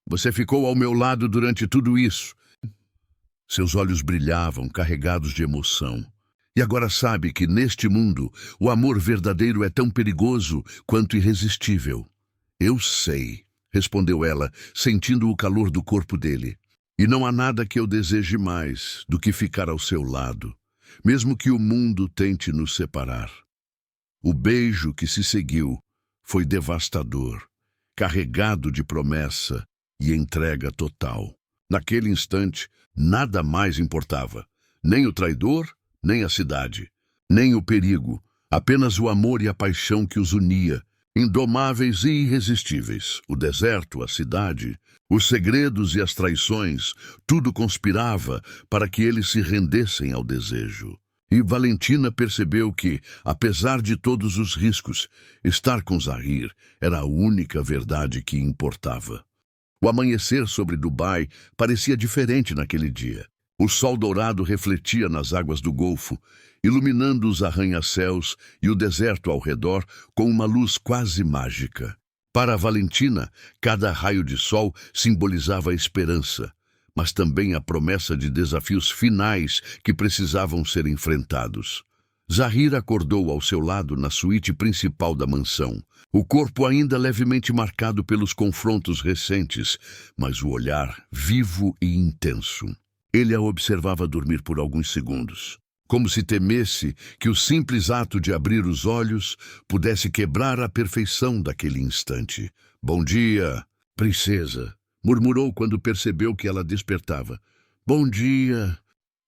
Você ficou ao meu lado durante tudo isso. Seus olhos brilhavam, carregados de emoção. E agora sabe que, neste mundo, o amor verdadeiro é tão perigoso quanto irresistível. Eu sei, respondeu ela, sentindo o calor do corpo dele. E não há nada que eu deseje mais do que ficar ao seu lado, mesmo que o mundo tente nos separar. O beijo que se seguiu foi devastador, carregado de promessa e entrega total. Naquele instante, nada mais importava, nem o traidor, nem a cidade, nem o perigo, apenas o amor e a paixão que os unia, indomáveis e irresistíveis. O deserto, a cidade, os segredos e as traições, tudo conspirava para que eles se rendessem ao desejo. E Valentina percebeu que, apesar de todos os riscos, estar com Zahir era a única verdade que importava. O amanhecer sobre Dubai parecia diferente naquele dia. O sol dourado refletia nas águas do Golfo, iluminando os arranha-céus e o deserto ao redor com uma luz quase mágica. Para Valentina, cada raio de sol simbolizava a esperança, mas também a promessa de desafios finais que precisavam ser enfrentados. Zahir acordou ao seu lado na suíte principal da mansão, o corpo ainda levemente marcado pelos confrontos recentes, mas o olhar vivo e intenso. Ele a observava dormir por alguns segundos, como se temesse que o simples ato de abrir os olhos pudesse quebrar a perfeição daquele instante. Bom dia, princesa, murmurou quando percebeu que ela despertava. Bom dia,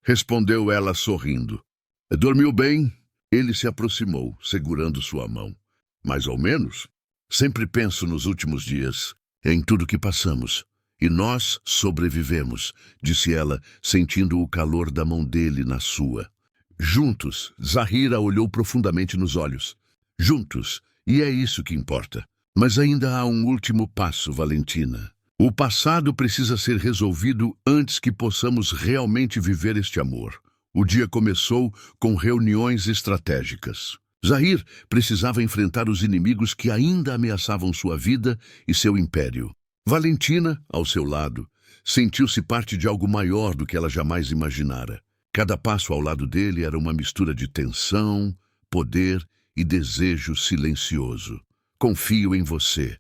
respondeu ela sorrindo. Dormiu bem? Ele se aproximou, segurando sua mão. Mais ou menos. Sempre penso nos últimos dias, em tudo que passamos. E nós sobrevivemos, disse ela, sentindo o calor da mão dele na sua. Juntos, Zahir a olhou profundamente nos olhos. Juntos, e é isso que importa. Mas ainda há um último passo, Valentina. O passado precisa ser resolvido antes que possamos realmente viver este amor. O dia começou com reuniões estratégicas. Zahir precisava enfrentar os inimigos que ainda ameaçavam sua vida e seu império. Valentina, ao seu lado, sentiu-se parte de algo maior do que ela jamais imaginara. Cada passo ao lado dele era uma mistura de tensão, poder e desejo silencioso. Confio em você,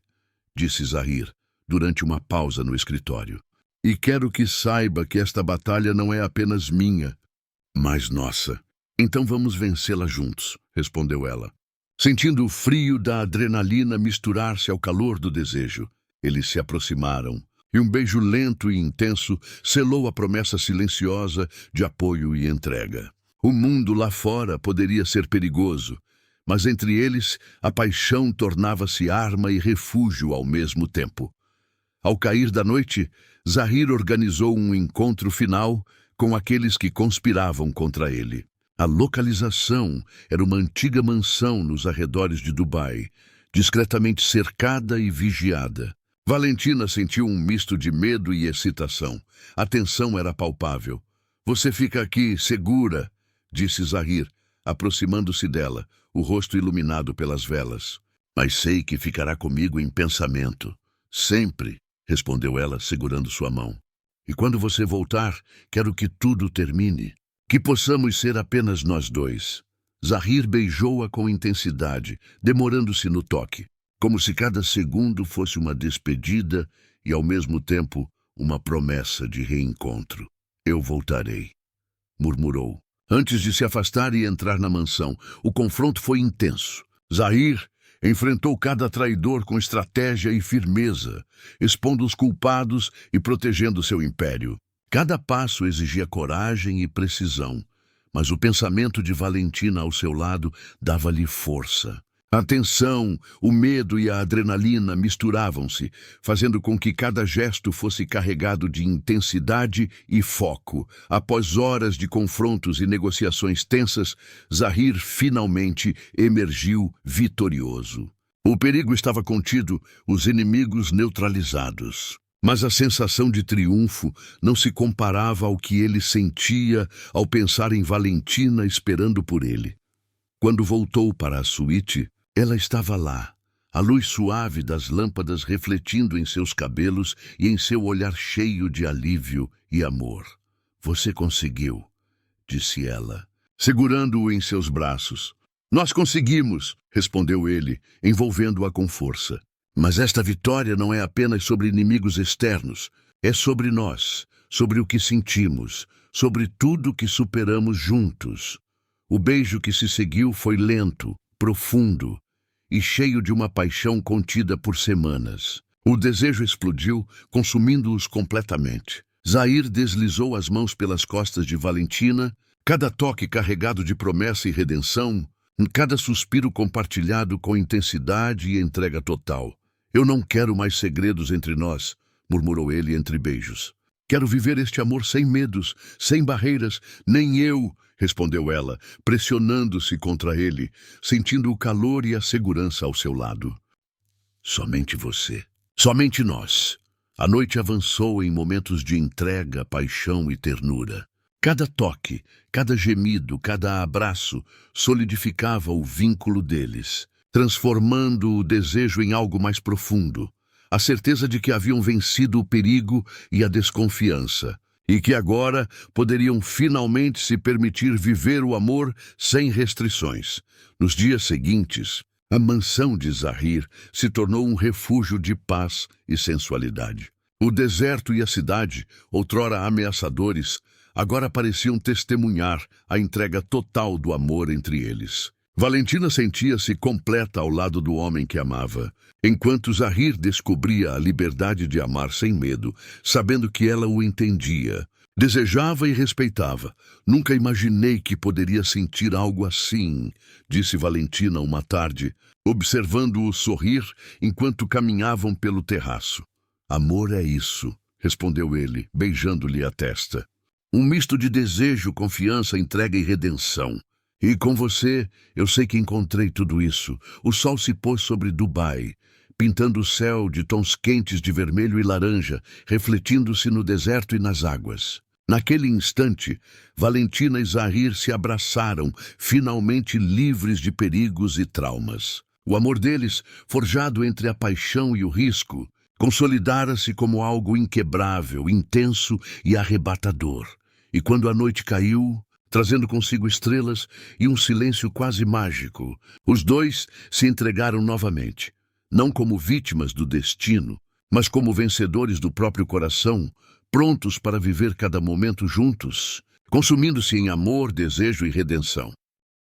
disse Zahir, durante uma pausa no escritório. E quero que saiba que esta batalha não é apenas minha, mas nossa. Então vamos vencê-la juntos, respondeu ela. Sentindo o frio da adrenalina misturar-se ao calor do desejo, eles se aproximaram, e um beijo lento e intenso selou a promessa silenciosa de apoio e entrega. O mundo lá fora poderia ser perigoso, mas entre eles a paixão tornava-se arma e refúgio ao mesmo tempo. Ao cair da noite, Zahir organizou um encontro final com aqueles que conspiravam contra ele. A localização era uma antiga mansão nos arredores de Dubai, discretamente cercada e vigiada. Valentina sentiu um misto de medo e excitação. A tensão era palpável. Você fica aqui, segura, disse Zahir, aproximando-se dela, o rosto iluminado pelas velas. Mas sei que ficará comigo em pensamento. Sempre, respondeu ela, segurando sua mão. E quando você voltar, quero que tudo termine. Que possamos ser apenas nós dois. Zahir beijou-a com intensidade, demorando-se no toque, como se cada segundo fosse uma despedida e, ao mesmo tempo, uma promessa de reencontro. Eu voltarei, murmurou. Antes de se afastar e entrar na mansão, o confronto foi intenso. Zahir enfrentou cada traidor com estratégia e firmeza, expondo os culpados e protegendo seu império. Cada passo exigia coragem e precisão, mas o pensamento de Valentina ao seu lado dava-lhe força. A tensão, o medo e a adrenalina misturavam-se, fazendo com que cada gesto fosse carregado de intensidade e foco. Após horas de confrontos e negociações tensas, Zahir finalmente emergiu vitorioso. O perigo estava contido, os inimigos neutralizados. Mas a sensação de triunfo não se comparava ao que ele sentia ao pensar em Valentina esperando por ele. Quando voltou para a suíte, ela estava lá, a luz suave das lâmpadas refletindo em seus cabelos e em seu olhar cheio de alívio e amor. Você conseguiu, disse ela, segurando-o em seus braços. Nós conseguimos, respondeu ele, envolvendo-a com força. Mas esta vitória não é apenas sobre inimigos externos, é sobre nós, sobre o que sentimos, sobre tudo que superamos juntos. O beijo que se seguiu foi lento, profundo e cheio de uma paixão contida por semanas. O desejo explodiu, consumindo-os completamente. Zahir deslizou as mãos pelas costas de Valentina, cada toque carregado de promessa e redenção, cada suspiro compartilhado com intensidade e entrega total. Eu não quero mais segredos entre nós, murmurou ele entre beijos. Quero viver este amor sem medos, sem barreiras, nem eu, respondeu ela, pressionando-se contra ele, sentindo o calor e a segurança ao seu lado. Somente você, somente nós. A noite avançou em momentos de entrega, paixão e ternura. Cada toque, cada gemido, cada abraço solidificava o vínculo deles, transformando o desejo em algo mais profundo, a certeza de que haviam vencido o perigo e a desconfiança, e que agora poderiam finalmente se permitir viver o amor sem restrições. Nos dias seguintes, a mansão de Zahir se tornou um refúgio de paz e sensualidade. O deserto e a cidade, outrora ameaçadores, agora pareciam testemunhar a entrega total do amor entre eles. Valentina sentia-se completa ao lado do homem que amava, enquanto Zahir descobria a liberdade de amar sem medo, sabendo que ela o entendia, desejava e respeitava. Nunca imaginei que poderia sentir algo assim, disse Valentina uma tarde, observando-o sorrir enquanto caminhavam pelo terraço. Amor é isso, respondeu ele, beijando-lhe a testa. Um misto de desejo, confiança, entrega e redenção. E com você, eu sei que encontrei tudo isso. O sol se pôs sobre Dubai, pintando o céu de tons quentes de vermelho e laranja, refletindo-se no deserto e nas águas. Naquele instante, Valentina e Zahir se abraçaram, finalmente livres de perigos e traumas. O amor deles, forjado entre a paixão e o risco, consolidara-se como algo inquebrável, intenso e arrebatador. E quando a noite caiu, trazendo consigo estrelas e um silêncio quase mágico, os dois se entregaram novamente, não como vítimas do destino, mas como vencedores do próprio coração, prontos para viver cada momento juntos, consumindo-se em amor, desejo e redenção.